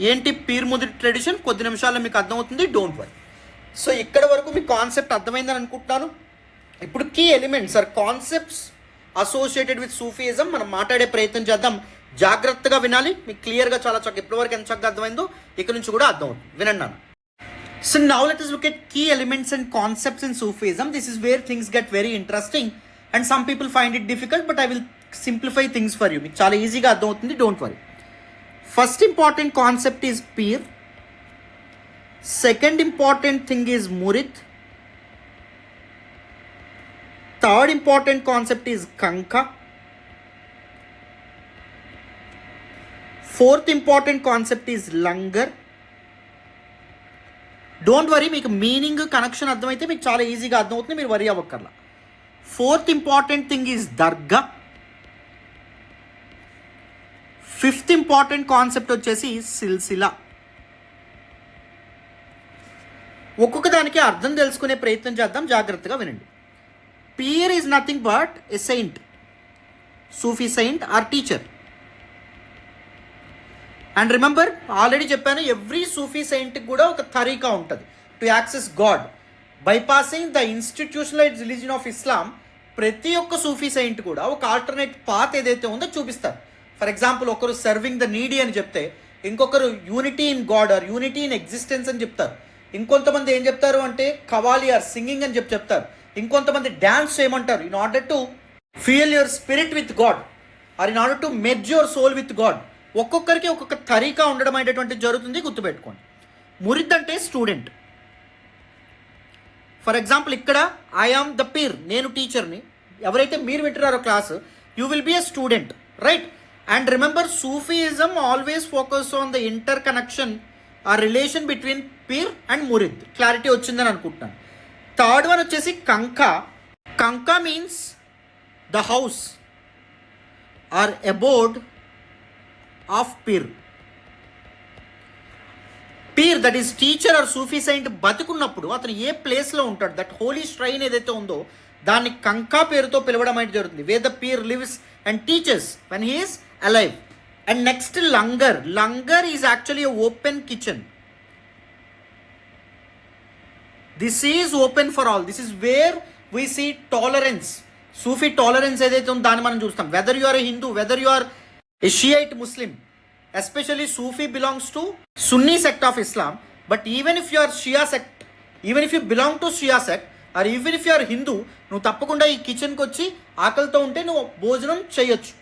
ఏంటి pir murid tradition? కొద్ది నిమిషాల్లో మీకు అర్థమవుతుంది, don't worry. So ఇక్కడ వరకు మీ కాన్సెప్ట్ అర్థమైందని అనుకుంటున్నాను. ఇప్పుడు key elements or concepts associated with Sufism మనం మాట్లాడే ప్రయత్నం చేద్దాం. జాగ్రత్తగా వినాలి, మీకు క్లియర్గా చాలా చక్కగా ఇప్పటివరకు ఎంత చక్కగా అర్థమైందో ఇక్కడ నుంచి కూడా అర్థమవుతుంది, వినండి అన్న. So now let us look at key elements and concepts in Sufism. This is where things get very interesting and some people find it difficult, but I will simplify things for you. మీకు చాలా ఈజీగా అర్థమవుతుంది, don't worry. First important concept is peer. Second important thing is murid. Third important concept is kanka. Fourth important concept is langar. Don't worry, మీకు meaning connection అర్థమైతే మీకు చాలా ఈజీగా అర్థమవుతుంది, మీరు వరీ అవ్వక్కర్లా. Fourth important thing is dargah. Fifth important concept వచ్చేసి సిల్సిలా. ఒక్కొక్క దానికి అర్థం తెలుసుకునే ప్రయత్నం చేద్దాం, జాగ్రత్తగా వినండి. Pir is nothing but a saint, Sufi saint or teacher. And remember, already చెప్పాను, ఎవ్రీ సూఫీ సెయింట్కి కూడా ఒక తరీకా ఉంటుంది to access God. Bypassing the institutionalized religion of Islam, ప్రతి ఒక్క సూఫీ సెయింట్ కూడా ఒక ఆల్టర్నేట్ పాత్ ఏదైతే ఉందో చూపిస్తారు. ఫర్ ఎగ్జాంపుల్ ఒకరు సర్వింగ్ ద నీడీ అని చెప్తే, ఇంకొకరు unity in God or unity in existence అని చెప్తారు. ఇంకొంతమంది ఏం చెప్తారు అంటే కవాలి ఆర్ సింగింగ్ అని చెప్తారు. ఇంకొంతమంది డ్యాన్స్ చేయమంటారు in order to feel your spirit with God or in order to merge your soul with God. ఒక్కొక్కరికి ఒక్కొక్క తరీకా ఉండడం అనేటటువంటిది జరుగుతుంది, గుర్తుపెట్టుకోండి. మురిద్ అంటే స్టూడెంట్. ఫర్ ఎగ్జాంపుల్ ఇక్కడ ఐ ఆమ్ ద పీర్, నేను టీచర్ని. ఎవరైతే మీరు వింటున్నారో class, you will be a student, right? And remember, Sufism always focus on the interconnection uh relation between పీర్ అండ్ మురిద్. క్లారిటీ వచ్చిందని అనుకుంటున్నాను. థర్డ్ వన్ వచ్చేసి khanqah. Khanqah means the house or abode of pir. Pir that is teacher or Sufi saint బతుకున్నప్పుడు అతను ఏ ప్లేస్లో ఉంటాడు, దట్ హోలీ ష్రైన్ ఏదైతే ఉందో దాన్ని కంకా పేరుతో పిలవడం అయితే జరుగుతుంది. Way the pir lives and teachers when he is alive. And next langar. Langar is actually a open kitchen. This is open for all. This is where we see tolerance. Sufi tolerance ఏదైతే ఉందో దాన్ని మనం చూస్తాం. Whether you are a Hindu, whether you are a Shiite Muslim, especially Sufi belongs to Sunni sect of Islam, but even if you are Shia sect, even if you belong to Shia sect or even if you are Hindu, నువ్వు తప్పకుండా ఈ కిచెన్కి వచ్చి ఆకలితో ఉంటే నువ్వు భోజనం చేయొచ్చు.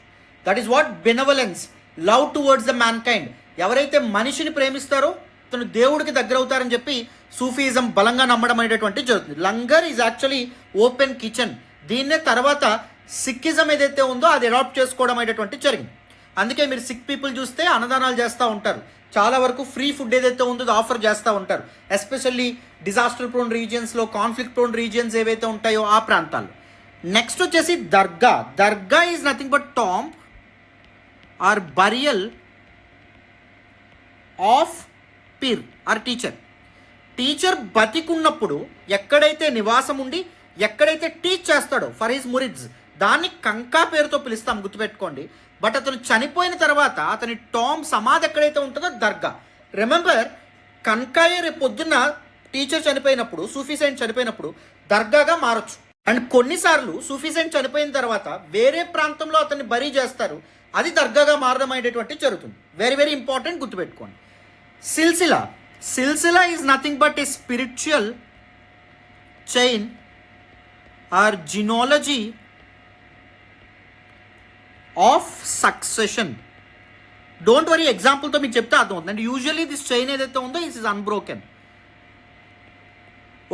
That is what benevolence, love towards the man kind. ఎవరైతే మనిషిని ప్రేమిస్తారో తను దేవుడికి దగ్గర అవుతారని చెప్పి సూఫీయిజం బలంగా నమ్మడం అనేటటువంటి జరుగుతుంది. Langar is actually open kitchen. దీన్నే తర్వాత సిక్కిజం ఏదైతే ఉందో అది అడాప్ట్ చేసుకోవడం అనేటటువంటి జరిగింది. అందుకే మీరు సిక్ పీపుల్ చూస్తే అన్నదానాలు చేస్తూ ఉంటారు. చాలా వరకు ఫ్రీ ఫుడ్ ఏదైతే ఉందో ఆఫర్ చేస్తూ ఉంటారు, ఎస్పెషల్లీ డిజాస్టర్ ప్రోన్ రీజియన్స్లో, కాన్ఫ్లిక్ట్ ప్రోన్ రీజియన్స్ ఏవైతే ఉంటాయో ఆ ప్రాంతాల్లో. నెక్స్ట్ వచ్చేసి dargah. Dargah is nothing but tomb or burial of pir or teacher. టీచర్ బతికున్నప్పుడు ఎక్కడైతే నివాసం ఉండి ఎక్కడైతే టీచ్ చేస్తాడో ఫర్ హిజ్ మురిడ్స్, దాన్ని కంకా పేరుతో పిలుస్తాం, గుర్తుపెట్టుకోండి. బట్ అతను చనిపోయిన తర్వాత అతని టామ్ సమాధి ఎక్కడైతే ఉంటుందో దర్గా. రిమెంబర్, కన్కాయ రేపు పొద్దున్న టీచర్ చనిపోయినప్పుడు, సూఫీ సెయింట్ చనిపోయినప్పుడు దర్గాగా మారచ్చు. అండ్ కొన్నిసార్లు సూఫీ సెయింట్ చనిపోయిన తర్వాత వేరే ప్రాంతంలో అతన్ని బరీ చేస్తారు, అది దర్గాగా మారడం అనేటువంటి జరుగుతుంది. వెరీ వెరీ ఇంపార్టెంట్, గుర్తుపెట్టుకోండి. Silsila. Silsila is nothing but a spiritual chain or genealogy of succession. Don't worry, ఎగ్జాంపుల్తో మీకు చెప్తే అర్థమవుతుంది. అండ్ యూజువల్లీ దిస్ చైన్ ఏదైతే ఉందో ఇస్ ఇస్ అన్బ్రోకెన్.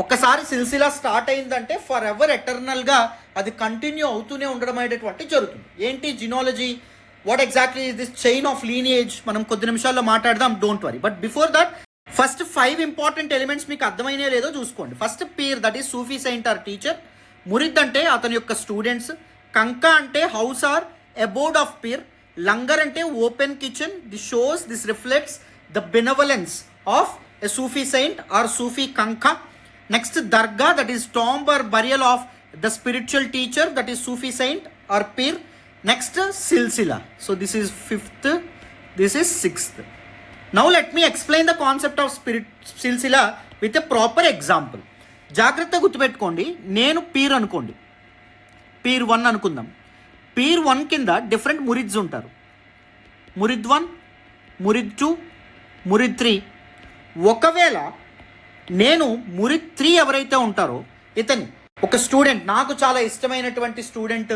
ఒక్కసారి సిల్సిలా స్టార్ట్ అయిందంటే ఫర్ ఎవర్ ఎటర్నల్గా అది కంటిన్యూ అవుతూనే ఉండడం అనేటటువంటి జరుగుతుంది. ఏంటి genealogy, what exactly is this chain of lineage, మనం కొద్ది నిమిషాల్లో మాట్లాడదాం, don't worry. But before that first 5 important elements మీకు అర్థమైనా లేదో చూసుకోండి. First pir, that is Sufi saint or teacher. Murid అంటే అతని యొక్క స్టూడెంట్స్. కంకా అంటే house or abode of peer. Langar ante open kitchen. This reflects the benevolence of a Sufi saint or Sufi kanka. Next dargah, that is tomb or burial of the spiritual teacher, that is Sufi saint or peer. Next silsila. So this is 5th, this is 6th. Now let me explain the concept of silsila with a proper example. జాగ్రత్తగా గుర్తుపెట్టుకోండి. నేను peer అనుకోండి, peer 1 అనుకుందాం. Peer 1 కింద different మురిద్స్ ఉంటారు. మురిద్ 1, మురిద్ 2, మురిద్ 3. ఒకవేళ నేను మురిద్ 3 ఎవరైతే ఉంటారో ఇతని ఒక స్టూడెంట్, నాకు చాలా ఇష్టమైనటువంటి స్టూడెంట్,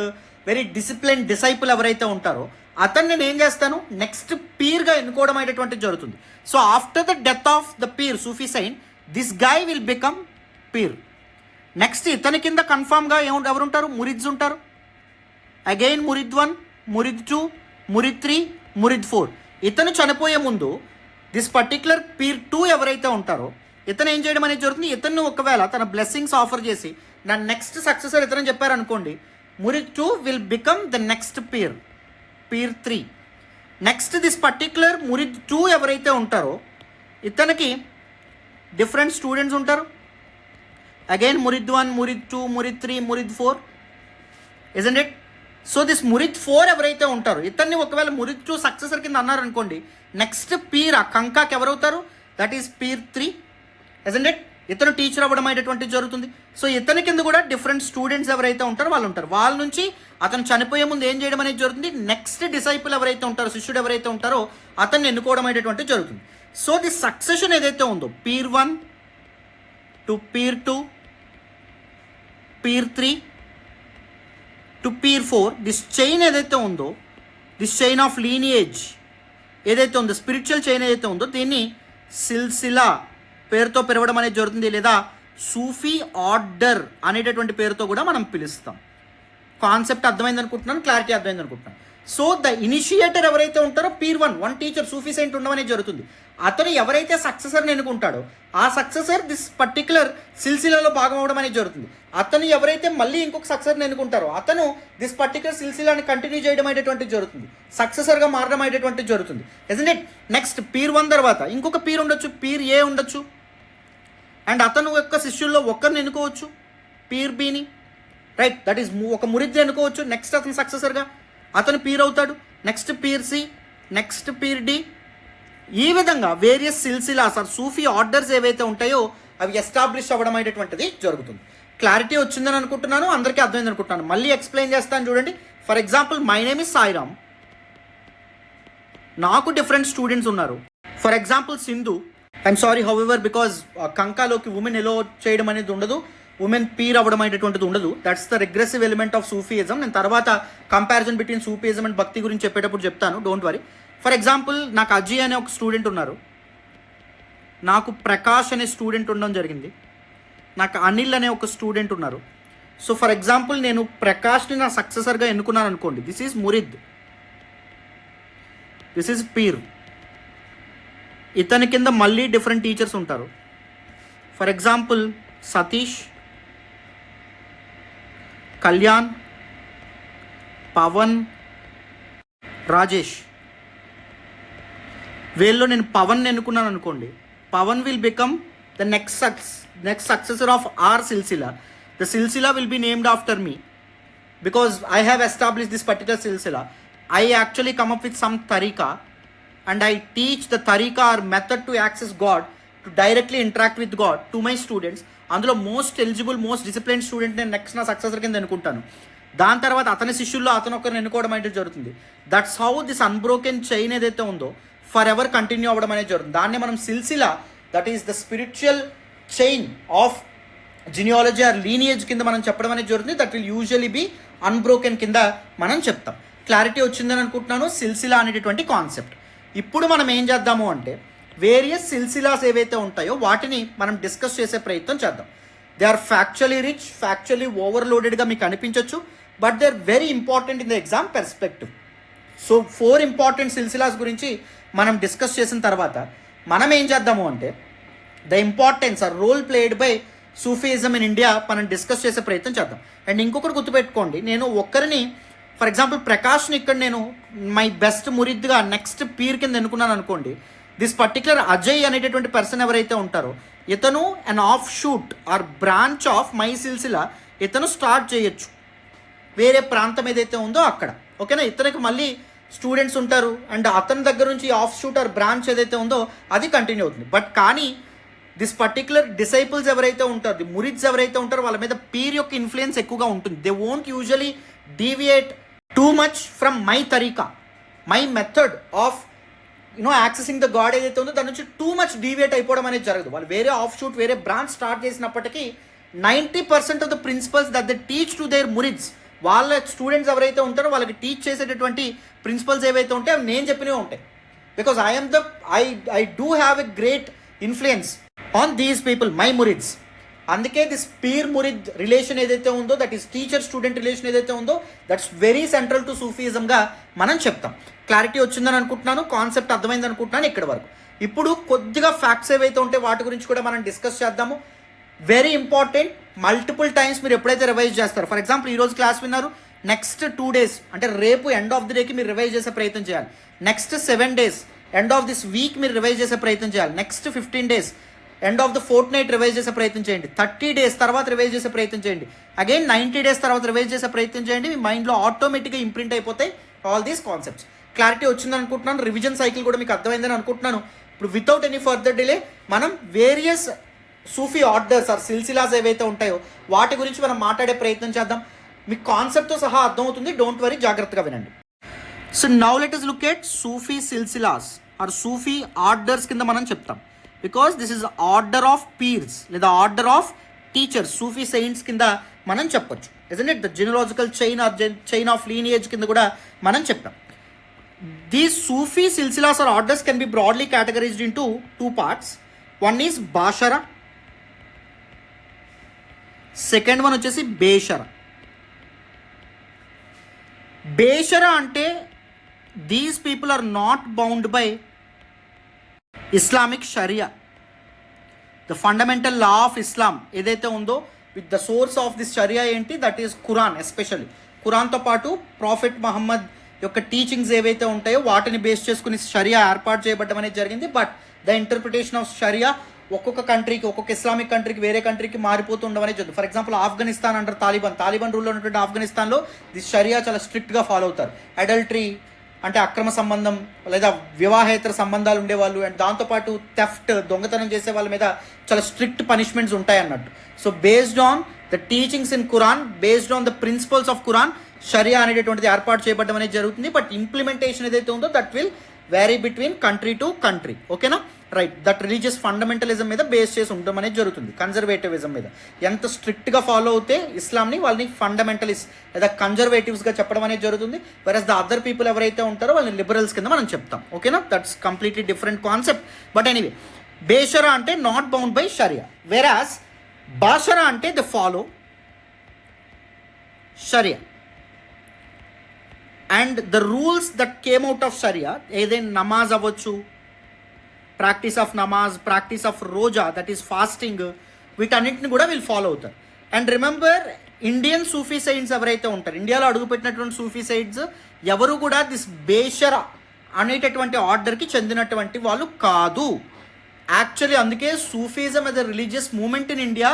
వెరీ డిసిప్లిన్ డిసైపుల్ ఎవరైతే ఉంటారో అతన్ని నేను ఏం చేస్తాను, నెక్స్ట్ పీర్గా ఎన్నుకోవడం అనేటువంటి జరుగుతుంది. So after the death of the peer Sufi Saint, this guy will become peer. Next ఇతని కింద కన్ఫామ్గా ఎవరుంటారు, మురిద్స్ ఉంటారు. అగైన్ మురిద్ 1, మురిద్ 2, మురిద్ 3, మురిద్ 4. ఇతను చనిపోయే ముందు దిస్ పర్టిక్యులర్ పీర్ 2 ఎవరైతే ఉంటారో ఇతను ఏం చేయడం అనేది జరుగుతుంది. ఇతను ఒకవేళ తన బ్లెస్సింగ్స్ ఆఫర్ చేసి నా నెక్స్ట్ సక్సెసర్ ఇతను చెప్పారనుకోండి, Murid 2 will become the next peer, peer 3. Next this particular Murid 2 ఎవరైతే ఉంటారో ఇతనికి డిఫరెంట్ స్టూడెంట్స్ ఉంటారు. Again Murid 1, Murid 2, Murid 3, Murid 4, isn't it? So this Murid 4 ఎవరైతే ఉంటారో ఇతన్ని ఒకవేళ మురిద్ 2 సక్సెసర్ కింద అన్నారనుకోండి, నెక్స్ట్ పీర్ ఆ కంకాకి ఎవరవుతారు, that is pir 3, isn't it? ఇతను టీచర్ అవ్వడం అనేటువంటిది జరుగుతుంది. సో ఇతని కింద కూడా డిఫరెంట్ స్టూడెంట్స్ ఎవరైతే ఉంటారో వాళ్ళు ఉంటారు. వాళ్ళ నుంచి అతను చనిపోయే ముందు ఏం చేయడం అనేది జరుగుతుంది, నెక్స్ట్ డిసైపుల్ ఎవరైతే ఉంటారో, శిష్యుడు ఎవరైతే ఉంటారో అతన్ని ఎన్నుకోవడం అనేటువంటిది జరుగుతుంది. సో ది సక్సెషన్ ఏదైతే ఉందో peer 1 to peer 2 peer 3 to peer 4, this chain ఏదైతే ఉందో, దిస్ చైన్ ఆఫ్ లీనియేజ్ ఏదైతే ఉందో, స్పిరిచువల్ చైన్ ఏదైతే ఉందో దీన్ని సిల్సిలా పేరుతో పిలవడం అనేది జరుగుతుంది, లేదా సూఫీ ఆర్డర్ అనేటటువంటి పేరుతో కూడా మనం పిలుస్తాం. కాన్సెప్ట్ అర్థమైంది అనుకుంటున్నాను, క్లారిటీ అర్థమైంది అనుకుంటున్నాను. సో ద ఇనిషియేటర్ ఎవరైతే ఉంటారో పీర్ 1 టీచర్ సూఫీ సెయింట్ ఉండడం అనేది జరుగుతుంది. అతను ఎవరైతే సక్సెసర్ని ఎన్నుకుంటాడో ఆ సక్సెసర్ దిస్ పర్టికులర్ సిల్సిలాలో భాగం అవడం అనేది జరుగుతుంది. అతను ఎవరైతే మళ్ళీ ఇంకొక సక్సెసర్ని ఎన్నుకుంటారో అతను దిస్ పర్టికులర్ సిల్సిలాని కంటిన్యూ చేయడం అనేటువంటిది జరుగుతుంది, సక్సెసర్గా మారడం అనేటువంటిది జరుగుతుంది. Isn't it? నెక్స్ట్ పీర్ 1 తర్వాత ఇంకొక పీర్ ఉండొచ్చు, పీర్ ఏ ఉండొచ్చు, అండ్ అతను యొక్క శిష్యుల్లో ఒక్కరిని ఎన్నుకోవచ్చు, పీర్ బిని, రైట్? దట్ ఈస్ ఒక మురిద్ని ఎన్నుకోవచ్చు, నెక్స్ట్ అతను సక్సెసర్గా అతను పీర్ అవుతాడు, next pir C, next pir D. ఈ విధంగా various silsilas or Sufi orders ఏవైతే ఉంటాయో అవి ఎస్టాబ్లిష్ అవ్వడం అనేటువంటిది జరుగుతుంది. క్లారిటీ వచ్చిందని అనుకుంటున్నాను, అందరికీ అర్థమైంది అనుకుంటున్నాను. మళ్ళీ ఎక్స్ప్లెయిన్ చేస్తాను చూడండి. For example my name is Sairam, నాకు డిఫరెంట్ స్టూడెంట్స్ ఉన్నారు. For example Sindhu, I'm sorry however because కంకాలోకి ఉమెన్ ఎలో చేయడం అనేది ఉండదు, ఉమెన్ పీర్ అవ్వడం అనేటువంటిది ఉండదు. That's the regressive element of Sufism. నేను తర్వాత కంపారిజన్ బిట్వీన్ సూఫీయిజం అండ్ భక్తి గురించి చెప్పేటప్పుడు చెప్తాను, డోంట్ వరీ. ఫర్ ఎగ్జాంపుల్ నాకు అజయ్ అనే ఒక స్టూడెంట్ ఉన్నారు, నాకు ప్రకాష్ అనే స్టూడెంట్ ఉండడం జరిగింది, నాకు అనిల్ అనే ఒక స్టూడెంట్ ఉన్నారు. సో ఫర్ ఎగ్జాంపుల్ నేను ప్రకాష్ని నా సక్సెసర్గా ఎన్నుకున్నాను అనుకోండి, this is murid, this is pir. ఇతని కింద మళ్ళీ డిఫరెంట్ టీచర్స్ ఉంటారు. For example Satish, Kalyan, Pavan, Rajesh. వీళ్ళలో నేను పవన్ ఎన్నుకున్నాను అనుకోండి, Pavan will become the next successor of our silsila. The silsila will be named after me because I have establish this particular silsila. I actually come up with some tariqa and I teach the tariqa or method to access God, to directly interact with God to my students. అందులో most eligible, most discipline student నేను next నా successor కింద ఎన్నుకుంటాను. దాని తర్వాత అతని శిష్యుల్లో అతను ఒకరిని ఎన్నుకోవడం అనేది జరుగుతుంది. That's how this unbroken chain ఏదైతే ఉందో ఫర్ ఎవర్ కంటిన్యూ అవ్వడం అనేది జరుగుతుంది. దాన్ని మనం silsila, that is the spiritual chain of genealogy or lineage కింద మనం చెప్పడం అనేది జరుగుతుంది. That will usually be unbroken కింద మనం చెప్తాం. క్లారిటీ వచ్చిందని అనుకుంటున్నాను సిల్సిలా అనేటటువంటి కాన్సెప్ట్. ఇప్పుడు మనం ఏం చేద్దాము అంటే వేరియస్ సిల్సిలాస్ ఏవైతే ఉంటాయో వాటిని మనం డిస్కస్ చేసే ప్రయత్నం చేద్దాం. They are factually rich, factually ఓవర్లోడెడ్గా మీకు అనిపించవచ్చు, but they are very important in the exam perspective. So 4 important silsilas గురించి మనం డిస్కస్ చేసిన తర్వాత మనం ఏం చేద్దాము అంటే the importance or role played by Sufism in India మనం డిస్కస్ చేసే ప్రయత్నం చేద్దాం. అండ్ ఇంకొకటి గుర్తుపెట్టుకోండి, నేను ఒక్కరిని ఫర్ ఎగ్జాంపుల్ ప్రకాష్ని ఇక్కడ నేను మై బెస్ట్ మురిద్గా నెక్స్ట్ పీర్ కింద ఎన్నుకున్నాను అనుకోండి, దిస్ పర్టికులర్ అజయ్ అనేటటువంటి పర్సన్ ఎవరైతే ఉంటారో ఇతను an offshoot or branch of my silsila ఇతను స్టార్ట్ చేయొచ్చు వేరే ప్రాంతం ఏదైతే ఉందో అక్కడ, ఓకేనా? ఇతనికి మళ్ళీ స్టూడెంట్స్ ఉంటారు అండ్ అతని దగ్గర నుంచి ఆఫ్ షూట్ ఆర్ బ్రాంచ్ ఏదైతే ఉందో అది కంటిన్యూ అవుతుంది. బట్ కానీ దిస్ పర్టికులర్ డిసైపుల్స్ ఎవరైతే ఉంటారో, ది మురిద్స్ ఎవరైతే ఉంటారో వాళ్ళ మీద పీర్ యొక్క ఇన్ఫ్లుయెన్స్ ఎక్కువగా ఉంటుంది. They won't usually deviate too much from my tarika, my method of accessing the God ఏదైతే ఉందో దాని నుంచి టూ మచ్ డీవియేట్ అయిపోవడం అనేది జరగదు. వాళ్ళు వేరే ఆఫ్ షూట్, వేరే బ్రాంచ్ స్టార్ట్ చేసినప్పటికీ 90% of the principles that they teach to their murids, వాళ్ళ స్టూడెంట్స్ ఎవరైతే ఉంటారో వాళ్ళకి టీచ్ చేసేటటువంటి ప్రిన్సిపల్స్ ఏవైతే ఉంటాయో అవి నేను చెప్పినవి ఉంటాయి. Because I do have a great influence on these people, my murids. అందుకే దిస్ పీర్ మురిద్ రిలేషన్ ఏదైతే ఉందో, that is teacher student relation ఏదైతే ఉందో, దట్స్ వెరీ సెంట్రల్ టు సూఫీయిజంగా మనం చెప్తాం. క్లారిటీ వచ్చిందని అనుకుంటున్నాను, కాన్సెప్ట్ అర్థమైంది అనుకుంటున్నాను ఇక్కడ వరకు. ఇప్పుడు కొద్దిగా ఫ్యాక్ట్స్ ఏవైతే ఉంటే వాటి గురించి కూడా మనం డిస్కస్ చేద్దాము. వెరీ ఇంపార్టెంట్, మల్టిపుల్ టైమ్స్ మీరు ఎప్పుడైతే రివైజ్ చేస్తారో, ఫర్ ఎగ్జాంపుల్ ఈరోజు క్లాస్ విన్నారు, నెక్స్ట్ 2 days అంటే రేపు ఎండ్ ఆఫ్ ది డేకి మీరు రివైజ్ చేసే ప్రయత్నం చేయాలి. Next 7 days end of this week మీరు రివైజ్ చేసే ప్రయత్నం చేయాలి. Next 15 days end of the fourth night revise చేసే ప్రయత్నం చేయండి. 30 days తర్వాత రివైజ్ చేసే ప్రయత్నం చేయండి. అగైన్ 90 days తర్వాత రివైజ్ చేసే ప్రయత్నం చేయండి. మీ మైండ్లో ఆటోమేటిక్గా ఇంప్రింట్ అయిపోతాయి ఆల్ దీస్ కాన్సెప్ట్స్. క్లారిటీ వచ్చిందని అనుకుంటున్నాను, రివిజన్ సైకిల్ కూడా మీకు అర్థమైందని అనుకుంటున్నాను. ఇప్పుడు వితౌట్ ఎనీ ఫర్దర్ డిలే మనం various Sufi orders or silsilas ఏవైతే ఉంటాయో వాటి గురించి మనం మాట్లాడే ప్రయత్నం చేద్దాం. మీకు కాన్సెప్ట్తో సహా అర్థమవుతుంది, డోంట్ వరీ, జాగ్రత్తగా వినండి. So now let us look at Sufi silsilas or Sufi orders కింద మనం చెప్తాం. Because this is order of pirs లేదా order of teachers, Sufi saints కింద మనం చెప్పొచ్చు. Isn't it the genealogical chain or chain of lineage కింద కూడా మనం చెప్తాం. These Sufi silsilas or orders can be broadly categorized into two parts. One is Bashara. Second one వచ్చేసి Beshara. Beshara అంటే these people are not bound by Islamic Sharia. The fundamental law of Islam ఏదైతే ఉందో with the source of this Sharia ఏంటి, that is Quran. Especially ఖురాన్తో పాటు prophet Mohammed యొక్క teachings ఏవైతే ఉంటాయో వాటిని బేస్ చేసుకుని షరియా ఏర్పాటు చేయబడడం అనేది జరిగింది. బట్ ద ఇంటర్ప్రిటేషన్ ఆఫ్ షరియా ఒక్కొక్క కంట్రీకి, ఒక్కొక్క ఇస్లామిక్ కంట్రీకి, వేరే కంట్రీకి మారిపోతూ ఉండడం అనేది జరుగుతుంది. For example Afghanistan under Taliban రూల్లో ఉన్నటువంటి ఆఫ్ఘనిస్తాన్లో దిస్ షరియా చాలా స్ట్రిక్ట్గా ఫాలో అవుతారు. అడల్టరీ అంటే అక్రమ సంబంధం లేదా వివాహేతర సంబంధాలు ఉండేవాళ్ళు, అండ్ దాంతోపాటు థెఫ్ట్, దొంగతనం చేసే వాళ్ళ మీద చాలా స్ట్రిక్ట్ పనిష్మెంట్స్ ఉంటాయి అన్నట్టు. So based on the teachings in Quran, based on the principles of Quran, sharia అనేటటువంటిది ఏర్పాటు చేయబడడం అనేది జరుగుతుంది. బట్ ఇంప్లిమెంటేషన్ ఏదైతే ఉందో that will vary between country to country. ఓకేనా, రైట్. దట్ రిలీజియస్ ఫండమెంటలిజం మీద బేస్ చేసి ఉండడం అనేది జరుగుతుంది, కన్జర్వేటివిజం మీద. ఎంత స్ట్రిక్ట్గా ఫాలో అవుతే ఇస్లాంని వాళ్ళని ఫండమెంటలిస్ట్ లేదా కన్జర్వేటివ్స్గా చెప్పడం అనేది జరుగుతుంది. వెరస్ ద అదర్ పీపుల్ ఎవరైతే ఉంటారో వాళ్ళని లిబరల్స్ కింద మనం చెప్తాం. ఓకేనా, that's completely different concept. But anyway, beshara అంటే not bound by sharia, whereas bashara అంటే the follow sharia. And the rules that came out of sharia, ఏదైనా నమాజ్ అవ్వచ్చు, practice of namaz, practice of roza, that is fasting, వీటన్నిటిని కూడా వీళ్ళు ఫాలో అవుతారు. And remember, Indian Sufi saints ఎవరైతే ఉంటారు, ఇండియాలో అడుగుపెట్టినటువంటి సూఫీ సైడ్స్ ఎవరు కూడా దిస్ బేషరా అనేటటువంటి ఆర్డర్కి చెందినటువంటి వాళ్ళు కాదు. యాక్చువల్లీ అందుకే Sufism as a religious movement in India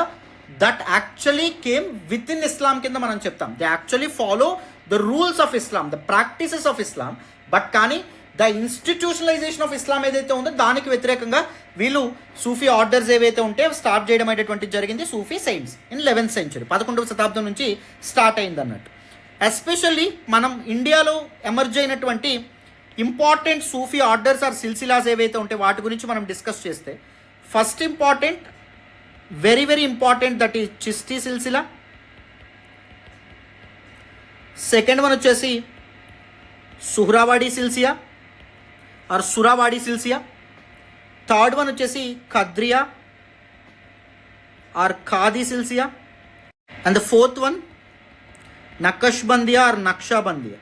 that actually came within Islam కింద మనం చెప్తాం. They actually follow the rules of Islam, the practices of Islam. But కానీ ద ఇన్స్టిట్యూషనలైజేషన్ ఆఫ్ ఇస్లాం ఏదైతే ఉందో దానికి వ్యతిరేకంగా వీళ్ళు సూఫీ ఆర్డర్స్ ఏవైతే ఉంటే స్టార్ట్ చేయడం అనేటువంటిది జరిగింది. సూఫీ సైన్స్ ఇన్ 11th century, 11వ శతాబ్దం నుంచి స్టార్ట్ అయింది అన్నట్టు. ఎస్పెషల్లీ మనం ఇండియాలో ఎమర్జ్ అయినటువంటి important Sufi orders or silsilas ఏవైతే ఉంటే వాటి గురించి మనం డిస్కస్ చేస్తే, first important, very very important, that is Chishti silsila. Second one వచ్చేసి Suhrawardi silsila or Suhrawardi silsila. Third one వచ్చేసి Qadiriya or Qadri silsila. And the fourth one Naqshbandiya or Naqshbandiya.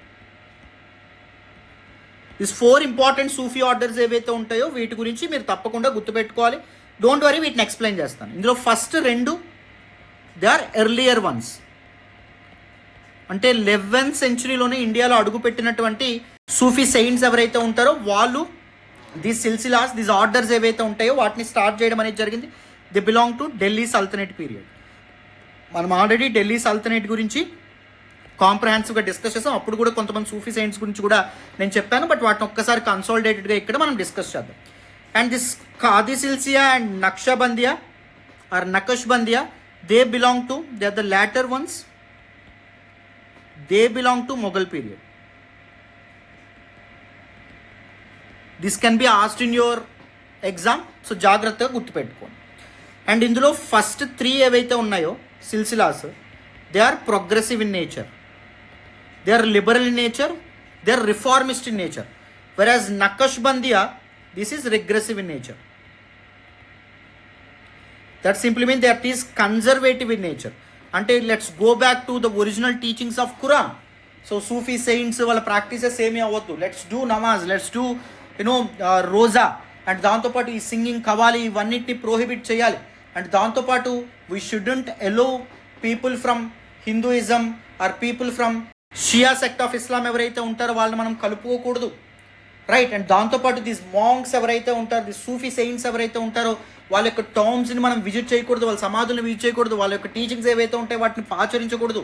This 4 important Sufi orders ఏవైతే ఉంటాయో వీటి గురించి మీరు తప్పకుండా గుర్తుపెట్టుకోవాలి. డోంట్ వరీ, వీటిని ఎక్స్ప్లెయిన్ చేస్తాను. ఇందులో first 2 they are earlier ones, అంటే 11th centuryలోనే ఇండియాలో అడుగుపెట్టినటువంటి సూఫీ సెయింట్స్ ఎవరైతే ఉంటారో వాళ్ళు దీస్ సిల్సిలాస్, దీస్ ఆర్డర్స్ ఏవైతే ఉంటాయో వాటిని స్టార్ట్ చేయడం అనేది జరిగింది. They belong to Delhi sultanate period. మనం ఆల్రెడీ ఢిల్లీ సల్తనేట్ గురించి కాంప్రహెన్సివ్గా డిస్కస్ చేస్తాం. అప్పుడు కూడా కొంతమంది సూఫీ సెయింట్స్ గురించి కూడా నేను చెప్పాను, బట్ వాటిని ఒక్కసారి కన్సాలిడేటెడ్గా ఇక్కడ మనం డిస్కస్ చేద్దాం. And this Qadri silsila and Naqshbandiya or Naqshbandiya, they belong to, they are the latter ones, they belong to Mughal period. This can be asked in your exam, so జాగ్రత్తగా గుర్తుపెట్టుకోండి. అండ్ ఇందులో ఫస్ట్ 3 ఏవైతే ఉన్నాయో silsilas, they are progressive in nature, they are liberal in nature, they are reformist in nature. Whereas Naqshbandiya, this is regressive in nature. That simply mean that is conservative in nature. అంటే let's go back to the original teachings of Quran. So Sufi saints వాళ్ళ practices ఏమీ అవ్వద్దు, let's do namaz, let's do roza, and దాంతోపాటు ఈ singing, qawwali, ఇవన్నిటిని prohibit చేయాలి. And దాంతోపాటు we student allow people from Hinduism or people from Shia sect of Islam ఎవరైతే ఉంటారో వాళ్ళని మనం కలుపుకోకూడదు, రైట్. అండ్ దాంతోపాటు దీస్ మాంగ్స్ ఎవరైతే ఉంటారో, ది సూఫీ సెయింట్స్ ఎవరైతే ఉంటారో వాళ్ళ యొక్క టామ్స్ని మనం విజిట్ చేయకూడదు, వాళ్ళ సమాధులను విజిట్ చేయకూడదు, వాళ్ళ యొక్క టీచింగ్స్ ఏవైతే ఉంటాయో వాటిని ఆచరించకూడదు.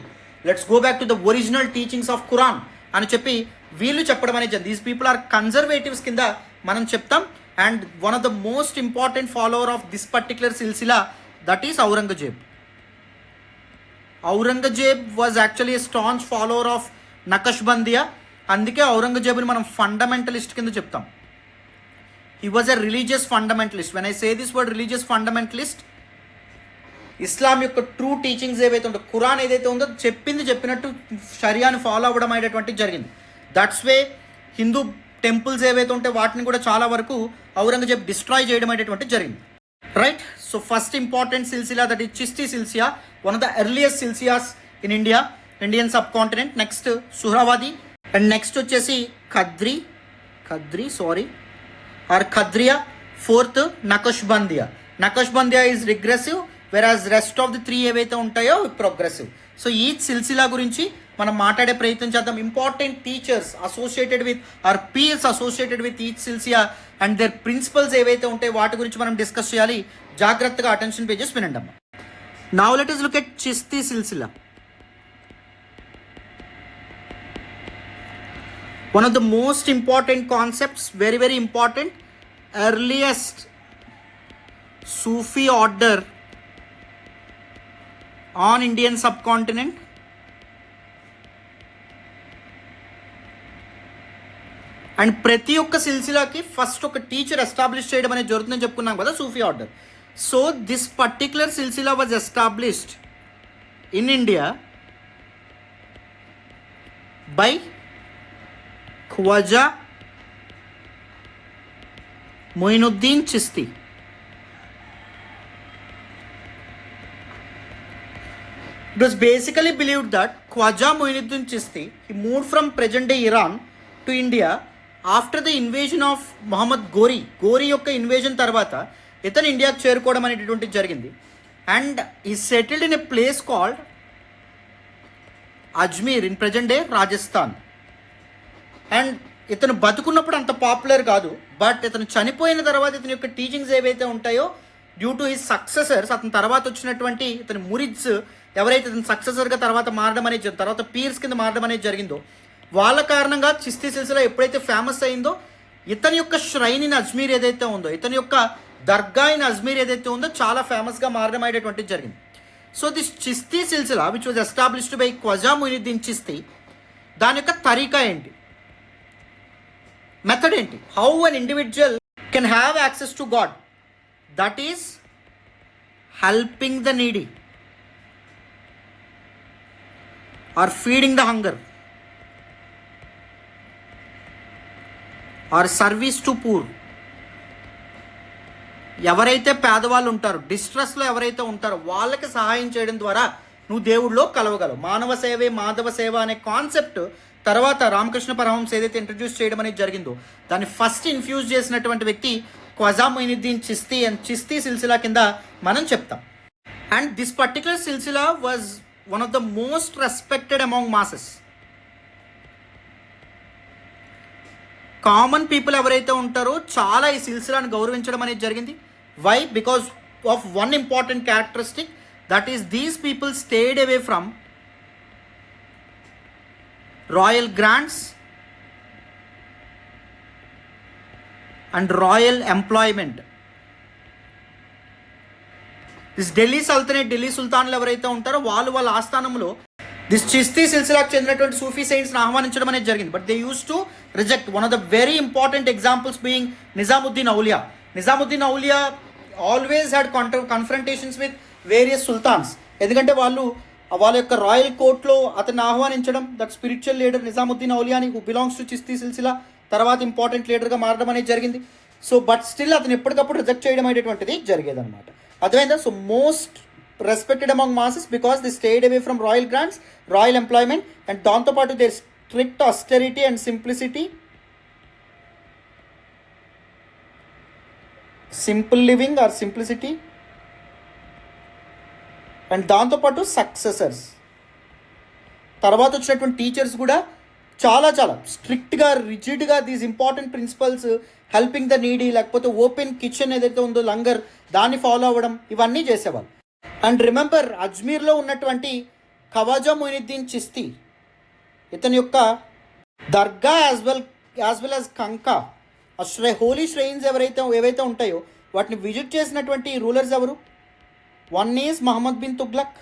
Let's go back to the original teachings of Quran అని చెప్పి వీళ్ళు చెప్పడం అనేది. దీస్ పీపుల్ ఆర్ కన్జర్వేటివ్స్ కింద మనం చెప్తాం. And one of the most important follower of this particular silsila, that is Aurangzeb. Aurangzeb was actually a staunch follower of Naqshbandiya. అందుకే ఔరంగజేబుని మనం ఫండమెంటలిస్ట్ కింద చెప్తాం. He was a religious fundamentalist. When I say this word religious fundamentalist, Islam యొక్క true teachings ఏవైతే ఉందో, ఖురాన్ ఏదైతే ఉందో చెప్పింది చెప్పినట్టు షరియాని ఫాలో అవ్వడం అనేటటువంటిది జరిగింది. దట్స్ వే హిందూ టెంపుల్స్ ఏవైతే ఉంటే వాటిని కూడా చాలా వరకు ఔరంగజేబ్ డిస్ట్రాయ్ చేయడం అనేటటువంటిది జరిగింది. Right. So first important silsila that is Chishti silsila, one of the earliest silsilas in India, Indian subcontinent. Next Suhrawardi, and next వచ్చేసి Qadiriya. Fourth Naqshbandiya. Naqshbandiya is regressive, whereas rest of the 3 ఏవైతే ఉంటాయో ప్రోగ్రెసివ్. సో ఈ సిల్సిలా గురించి మనం మాట్లాడే ప్రయత్నం చేద్దాం. Important teachers associated with or pirs associated with each silsila and their principles ఏవైతే ఉంటాయో వాటి గురించి మనం డిస్కస్ చేయాలి. జాగ్రత్తగా అటెన్షన్ పేజెస్ వినండి అమ్మా. Now let us look at Chishti silsila. One of the most important concepts, very very important, earliest Sufi order on Indian subcontinent, and ప్రతి ఒక్క సిల్సిలాకి ఫస్ట్ ఒక టీచర్ ఎస్టాబ్లిష్ చేయడం అనేది జరుగుతుందని చెప్పుకున్నాం కదా, Sufi order. So this particular silsila was established in India by Khwaja Moinuddin Chishti. It was basically believed that Khwaja Muinuddin Chisti, he moved from present-day Iran to India after the invasion of Muhammad Ghori. Ghori యొక్క invasion తర్వాత ఇతను ఇండియాకి చేరుకోవడం అనేటటువంటి జరిగింది. And ఈ settled in a place called Ajmer in present-day Rajasthan. And ఇతను బతుకున్నప్పుడు అంత పాపులర్ కాదు, బట్ ఇతను చనిపోయిన తర్వాత ఇతని యొక్క టీచింగ్స్ ఏవైతే ఉంటాయో డ్యూ టు హిస్ సక్సెసర్స్, అతని తర్వాత వచ్చినటువంటి ఇతని మురిడ్స్ ఎవరైతే ఇతను సక్సెసర్గా తర్వాత మారడం అనేది తర్వాత పీర్స్ కింద మారడం అనేది జరిగిందో వాళ్ళ కారణంగా చిస్తి సిల్సిలా ఎప్పుడైతే ఫేమస్ అయిందో, ఇతని యొక్క ష్రైన్ ఇన్ అజ్మీర్ ఏదైతే ఉందో, ఇతని యొక్క దర్గా ఇన్ అజ్మీర్ ఏదైతే ఉందో చాలా ఫేమస్గా మారడం అనేటటువంటిది జరిగింది. So this Chishti silsila which was established by Khwaja Moinuddin Chishti, దాని యొక్క తరీకా ఏంటి, మెథడ్ ఏంటి, how an individual can have access to God, that is helping the needy or feeding the hunger or service to poor. ఎవరైతే పేదవాళ్ళు ఉంటారో, డిస్ట్రెస్లో ఎవరైతే ఉంటారో వాళ్ళకి సహాయం చేయడం ద్వారా నువ్వు దేవుడిలో కలవగలవు. మానవ సేవే మాధవ సేవ అనే కాన్సెప్ట్ తర్వాత రామకృష్ణ పరమహంస ఏదైతే ఇంట్రడ్యూస్ చేయడం అనేది జరిగిందో దాన్ని ఫస్ట్ ఇన్ఫ్యూజ్ చేసినటువంటి వ్యక్తి ఖ్వాజా మొయినుద్దీన్ చిస్తి అండ్ చిస్తి సిల్సిలా కింద మనం చెప్తాం. And this particular silsila was one of the most respected among masses. Common people ఎవరైతే ఉంటారో చాలా ఈ సిల్సిలాను గౌరవించడం అనేది జరిగింది. Why? Because of one important characteristic, that is these people stayed away from royal grants and royal employment. This Delhi sultanate, Delhi సుల్తాన్లు ఎవరైతే ఉంటారో వాళ్ళ ఆస్థానంలో దిస్ చిస్తి సిల్సిలాకు చెందినటువంటి సూఫీ సెయింట్స్ని ఆహ్వానించడం అనేది జరిగింది. But they use to reject. One of the very important examples being Nizamuddin Auliya. Nizamuddin Auliya always had confrontations with various sultans. ఎందుకంటే వాళ్ళ యొక్క రాయల్ కోర్ట్లో అతన్ని ఆహ్వానించడం, దట్ స్పిరిచువల్ లీడర్ నిజాముద్దీన్ ఔలియాని who belongs to Chishti silsila తర్వాత ఇంపార్టెంట్ లీడర్గా మారడం అనేది జరిగింది. సో బట్ స్టిల్ అతను ఎప్పటికప్పుడు రిజెక్ట్ చేయడం అనేటువంటిది జరిగేది అనమాట. అర్థమైందా? So most respected among masses because they stayed away from royal grants, royal employment and దాంతోపాటు their strict austerity and simplicity, simple living or simplicity, and దాంతోపాటు సక్సెసర్స్. తర్వాత వచ్చినటువంటి టీచర్స్ కూడా చాలా స్ట్రిక్ట్గా రిజిడ్గా these important principles, helping the needy, లేకపోతే open kitchen ఏదైతే ఉందో లంగర్, దాన్ని ఫాలో అవ్వడం, ఇవన్నీ చేసేవాళ్ళు. అండ్ రిమెంబర్ అజ్మీర్లో ఉన్నటువంటి ఖవాజా మొయినుద్దీన్ చిస్తి, ఇతని యొక్క dargah as well as khanqah, holy shrines ఏవైతే ఉంటాయో వాటిని విజిట్ చేసినటువంటి రూలర్స్ ఎవరు? One is Muhammad bin Tughlaq.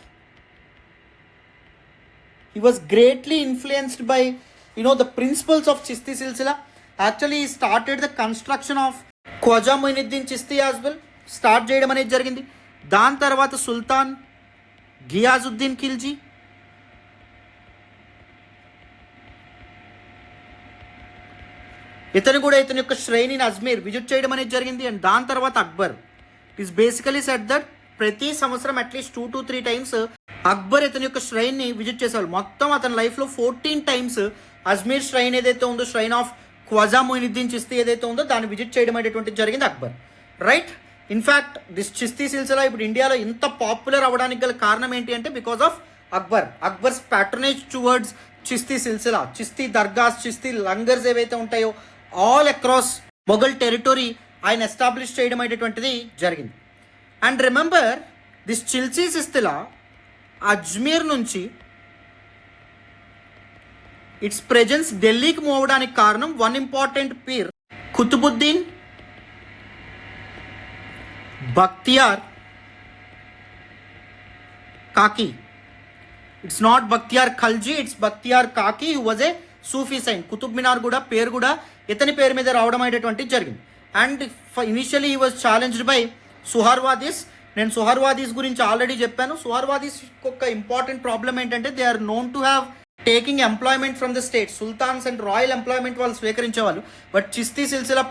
He was greatly influenced by, the principles of Chishti Silsila. Actually, he started the construction of Khwaja Muinuddin Chishti as well. Start చేయడం అనేది జరిగింది. దాని తర్వాత సుల్తాన్ ఘియాజుద్దీన్ ఖిల్జీ, ఇతను యొక్క శ్రేణిని అజ్మీర్ విజిట్ చేయడం అనేది జరిగింది. అండ్ దాని తర్వాత Akbar. It is basically set that ప్రతి సంవత్సరం అట్లీస్ట్ 2 to 3 టైమ్స్ అక్బర్ ఇతని యొక్క శ్రైన్ని విజిట్ చేసేవాళ్ళు. మొత్తం అతని లైఫ్లో 14 టైమ్స్ అజ్మీర్ శ్రైన్ ఏదైతే ఉందో, శ్రైన్ ఆఫ్ ఖ్వాజా మొయినుద్దీన్ చిస్తీ ఏదైతే ఉందో దాన్ని విజిట్ చేయడం అనేటువంటిది జరిగింది Akbar. Right. In fact this Chishti silsila ఇప్పుడు ఇండియాలో ఇంత పాపులర్ అవ్వడానికి గల కారణం ఏంటి అంటే because of Akbar. Akbar's patronage towards Chishti silsila, Chishti dargahs, Chishti langars ఏవైతే ఉంటాయో ఆల్ అక్రాస్ మొఘల్ టెరిటరీ ఆయన ఎస్టాబ్లిష్ చేయడం అనేటువంటిది జరిగింది. అండ్ రిమెంబర్ దిస్ చిల్సీ సిల్సిలా అజ్మీర్ నుంచి ఇట్స్ ప్రెజెన్స్ ఢిల్లీకి మూవ్ అవడానికి కారణం one important peer Qutbuddin Bakhtiyar Kaki. It's not Bakhtiyar Khalji, it's Bakhtiyar Kaki who was a Sufi saint. Qutub Minar కూడా పేరు కూడా ఇతని పేరు మీద రావడం అనేటువంటిది జరిగింది. And initially he was challenged by Suhrawardis. నేను సుహార్వాదీస్ గురించి ఆల్రెడీ చెప్పాను. సుహార్వాదీస్ ఒక ఇంపార్టెంట్ ప్రాబ్లం ఏంటంటే they are known to have taking employment from the state. Sultans and royal employment వాళ్ళు స్వీకరించేవాళ్ళు. But Chishti silsila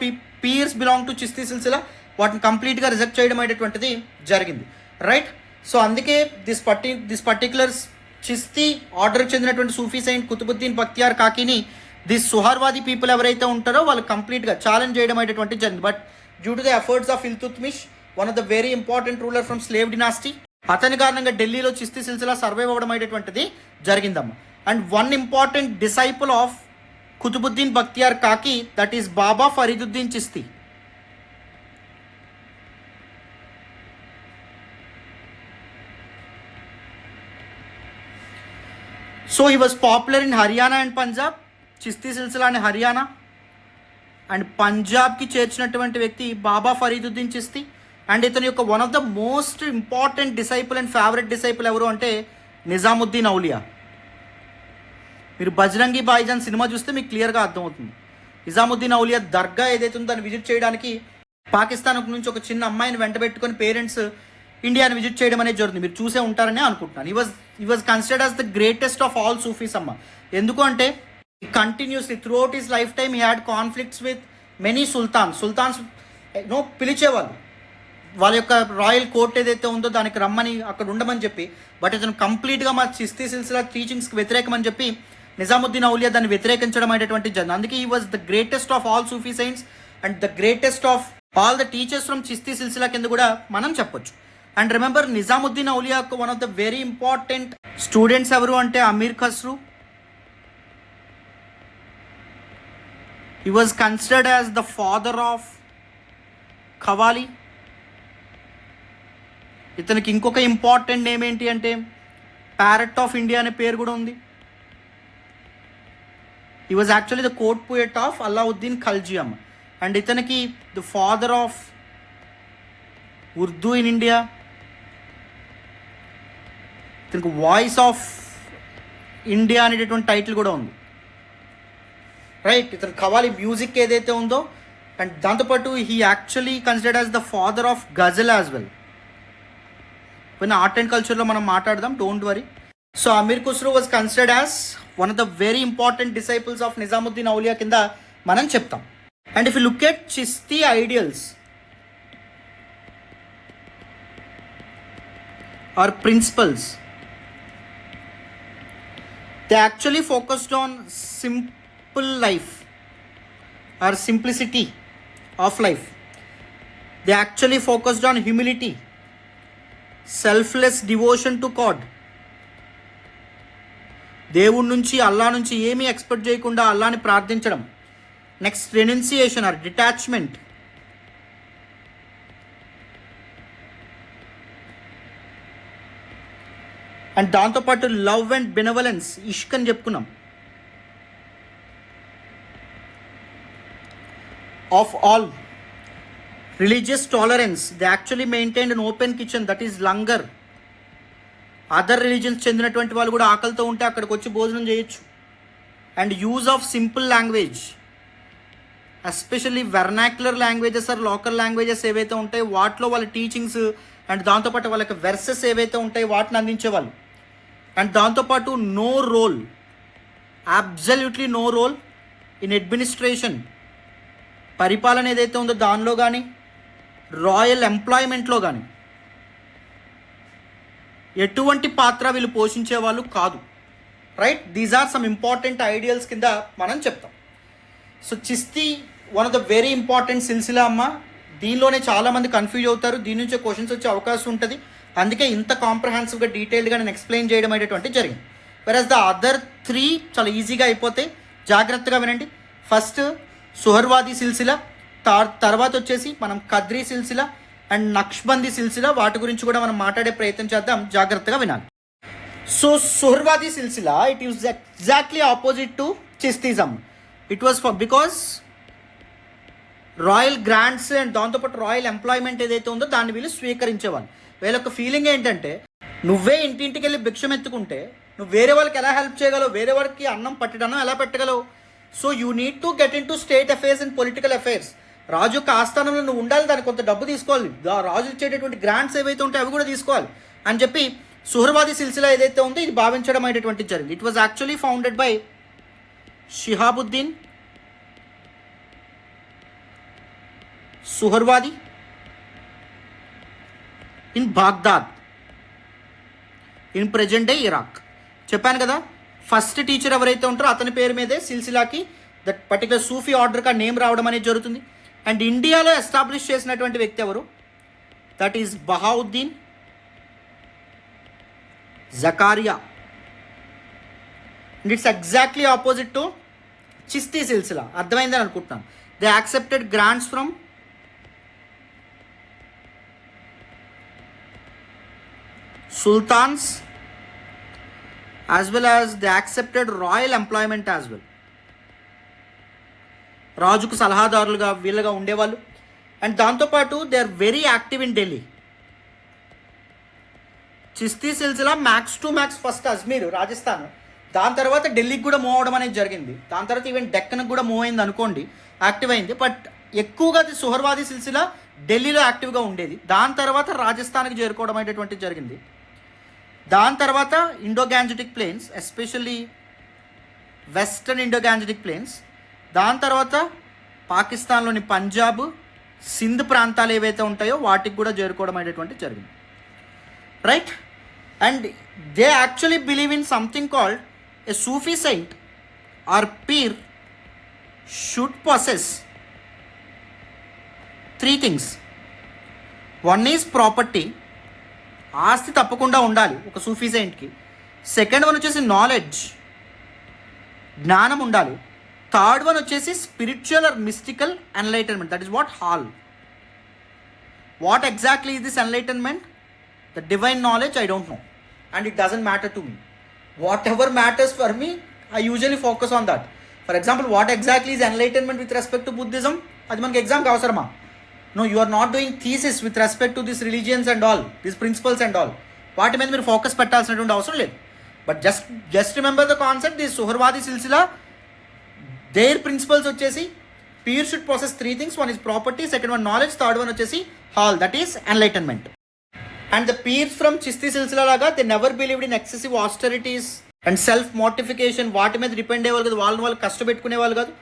pirs belong to Chishti silsila వాటిని కంప్లీట్గా రిజెక్ట్ చేయడం అనేటువంటిది జరిగింది. రైట్. సో అందుకే దిస్ పర్టిక్యులర్ చిస్తీ ఆర్డర్కి చెందినటువంటి సూఫీ సైంట్ కుతుబుద్దీన్ బక్తియార్ కాకిని దిస్ సుహార్వాదీ పీపుల్ ఎవరైతే ఉంటారో వాళ్ళు కంప్లీట్గా ఛాలెంజ్ చేయడం అనేటువంటిది జరిగింది. But due to the efforts of Iltutmish, one of the very important ruler from slave dynasty, అతని కారణంగా ఢిల్లీలో చిస్తీ సిల్సిలా సర్వైవ్ అవ్వడం అనేటువంటిది జరిగిందమ్మా. And one important disciple of Qutbuddin Bakhtiyar Kaki, that is Baba Fariduddin Chishti. So he was popular in Haryana and Punjab. Chishti silsila అని హర్యానా అండ్ పంజాబ్కి చేర్చినటువంటి వ్యక్తి బాబా ఫరీదుద్దీన్ చిస్తీ. అండ్ ఇతని యొక్క one of the most important disciple and favourite disciple ఎవరు అంటే నిజాముద్దీన్ ఔలియా. మీరు బజరంగి భాయిజాన్ సినిమా చూస్తే మీకు క్లియర్గా అర్థమవుతుంది. నిజాముద్దీన్ ఔలియా దర్గా ఏదైతే ఉందో దాన్ని విజిట్ చేయడానికి పాకిస్తాన్ నుంచి ఒక చిన్న అమ్మాయిని వెంట పెట్టుకొని పేరెంట్స్ ఇండియాని విజిట్ చేయడం అనేది జరుగుతుంది. మీరు చూసే ఉంటారని అనుకుంటున్నాను. ఈ was considered as the greatest of all Sufis అమ్మ. ఎందుకు అంటే continuously throughout his lifetime he had conflicts with many sultans పిలిచేవాళ్ళు వాళ్ళ యొక్క రాయల్ కోర్ట్ ఏదైతే ఉందో దానికి రమ్మని అక్కడ ఉండమని చెప్పి. బట్ ఇతను కంప్లీట్గా మా చిస్తీ సిల్సిలా టీచింగ్స్కి వ్యతిరేకమని చెప్పి నిజాముద్దీన్ ఔలియా దాన్ని వ్యతిరేకించడం అనేటువంటి జరిగింది. అందుకే ఈ was the greatest of all Sufi saints and the greatest of all the teachers from Chishti silsila కింద కూడా మనం చెప్పొచ్చు. And remember Nizamuddin Auliya one of the very important students ఎవరు అంటే Amir Khusrau. He was considered as the father of qawwali. ఇతనికి ఇంకొక ఇంపార్టెంట్ నేమ్ ఏంటి అంటే ప్యారెట్ ఆఫ్ ఇండియా అనే పేరు కూడా ఉంది. He was actually the court poet of Alauddin Khalji అమ్మ. అండ్ ఇతనికి the father of Urdu in India, ఇతనికి వాయిస్ ఆఫ్ ఇండియా అనేటటువంటి టైటిల్ కూడా ఉంది. రైట్. ఇతను ఖవాలి మ్యూజిక్ ఏదైతే ఉందో అండ్ దాంతోపాటు he actually considered as the father of ghazal as well. కొన్ని ఆర్ట్ అండ్ కల్చర్లో మనం మాట్లాడదాం, don't worry. So Amir Khusrau was considered as one of the very important disciples of Nizamuddin Auliya కింద మనం చెప్తాం. And if you look at Chishti ideals or principles, they actually focused on simple life or simplicity of life. They actually focused on humility, selfless devotion to God. దేవుడి నుంచి అల్లా నుంచి ఏమీ expect చేయకుండా అల్లాని ప్రార్థించడం. Next renunciation or detachment. And దాంతోపాటు love and benevolence, ఇష్క్ అని చెప్పుకున్నాం. Of all religious tolerance, they actually maintained an open kitchen, that is langar. Other religions చెందినటువంటి వాళ్ళు కూడా ఆకలితో ఉంటే అక్కడికి వచ్చి భోజనం చేయొచ్చు. And use of simple language, especially vernacular languages or local languages ఏవైతే ఉంటాయో వాటిలో వాళ్ళ టీచింగ్స్ అండ్ దాంతోపాటు వాళ్ళకి వెర్సెస్ ఏవైతే ఉంటాయో వాటిని అందించేవాళ్ళు. అండ్ దాంతోపాటు no role, absolutely no role in administration, పరిపాలన ఏదైతే ఉందో దానిలో కానీ రాయల్ ఎంప్లాయ్మెంట్లో కానీ ఎటువంటి పాత్ర వీళ్ళు పోషించేవాళ్ళు కాదు. Right, these are some important ideals కింద మనం చెప్తాం. So Chishti one of the very important silsila అమ్మ. దీనిలోనే చాలామంది కన్ఫ్యూజ్ అవుతారు, దీని నుంచే క్వశ్చన్స్ వచ్చే అవకాశం ఉంటుంది. అందుకే ఇంత కాంప్రహెన్సివ్గా డీటెయిల్డ్గా నేను ఎక్స్ప్లెయిన్ చేయడం అనేటువంటి జరిగింది. వెరస్ ద అదర్ 3 చాలా ఈజీగా అయిపోతాయి, జాగ్రత్తగా వినండి. ఫస్ట్ సుహర్వాది సిల్సిలా, తర్వాత వచ్చేసి మనం కద్రీ సిల్సిలా అండ్ నక్షబందీ సిల్సిలా, వాటి గురించి కూడా మనం మాట్లాడే ప్రయత్నం చేద్దాం, జాగ్రత్తగా వినాలి. So Suhrawardi silsila, it is exactly opposite to Chishtism. It was for because royal grants and దాంతోపాటు రాయల్ ఎంప్లాయ్మెంట్ ఏదైతే ఉందో దాన్ని వీళ్ళు స్వీకరించేవాళ్ళు. వీళ్ళొక ఫీలింగ్ ఏంటంటే, నువ్వే ఇంటింటికి వెళ్ళి భిక్షం ఎత్తుకుంటే నువ్వు వేరే వాళ్ళకి ఎలా హెల్ప్ చేయగలవు, వేరే వాళ్ళకి అన్నం పట్టడం ఎలా పెట్టగలవు? So you need to get into state affairs and political affairs. రాజు యొక్క ఆస్థానంలో నువ్వు ఉండాలి, దానికి కొంత డబ్బు తీసుకోవాలి, రాజు ఇచ్చేటటువంటి గ్రాంట్స్ ఏవైతే ఉంటాయో అవి కూడా తీసుకోవాలి అని చెప్పి సుహర్వాది సిల్సిలా ఏదైతే ఉందో ఇది భావించడం అనేటువంటి జరిగింది. It was actually founded by Shihabuddin Suhrawardi in Baghdad in present day Iraq. చెప్పాను కదా, ఫస్ట్ టీచర్ ఎవరైతే ఉంటారో అతని పేరు మీదే సిల్సిలాకి దట్ పర్టికులర్ సూఫీ ఆర్డర్గా నేమ్ రావడం అనేది జరుగుతుంది. అండ్ ఇండియాలో ఎస్టాబ్లిష్ చేసినటువంటి వ్యక్తి ఎవరు? That is Bahauddin Zakariya. And it's exactly opposite to Chishti silsila. అర్థమైందని అనుకుంటున్నాను. They accepted grants from sultans as well as they accepted royal employment as well. రాజుకు సలహాదారులుగా వీళ్ళగా ఉండేవాళ్ళు. అండ్ దాంతోపాటు they are very active in Delhi. Chishti silsila max to max first Ajmer Rajasthan, దాని తర్వాత ఢిల్లీకి కూడా move అవడం అనేది జరిగింది. దాని తర్వాత ఈవెన్ డెక్కన్కి కూడా మూవ్ అయింది అనుకోండి, యాక్టివ్ అయింది. బట్ ఎక్కువగా సుహర్వాది సిల్సిలా ఢిల్లీలో యాక్టివ్గా ఉండేది. దాని తర్వాత రాజస్థాన్కి చేరుకోవడం అనేటువంటి జరిగింది. దాని తర్వాత Indo Gangetic planes, especially western Indo Gangetic planes, దాని తర్వాత పాకిస్తాన్లోని పంజాబ్ సింధ్ ప్రాంతాలు ఏవైతే ఉంటాయో వాటికి కూడా చేరుకోవడం అనేటువంటి జరిగింది. Right, and they actually believe in something called a Sufi saint or pir should possess 3 things. 1 is property, ఆస్తి తప్పకుండా ఉండాలి ఒక సూఫీ సెయింట్కి. సెకండ్ వన్ వచ్చేసి నాలెడ్జ్, జ్ఞానం ఉండాలి. థర్డ్ వన్ వచ్చేసి spiritual or mystical enlightenment, that is what hal. What exactly is this enlightenment? The divine knowledge, I don't know and it doesn't matter to me. Whatever matters for me, I usually focus on that. For example, what exactly is enlightenment with respect to Buddhism, అది మనకి ఎగ్జామ్కి అవసరమా? No, you are not doing thesis with respect to these religions and all, these principles and all. వాటి మీద మీరు focus పెట్టాల్సినటువంటి అవసరం లేదు. But just remember the concept, the Suhrawardi silsila their principles వచ్చేసి pir should process 3 things. 1 is property, second one knowledge, third one వచ్చేసి hal, that is enlightenment. And the pirs from Chishti silsila లాగా they never believed in excessive austerities and self mortification. వాటి మీద depend అయ్యేవాళ్ళు కాదు, వాళ్ళు కష్టపెట్టుకునే వాళ్ళు కాదు.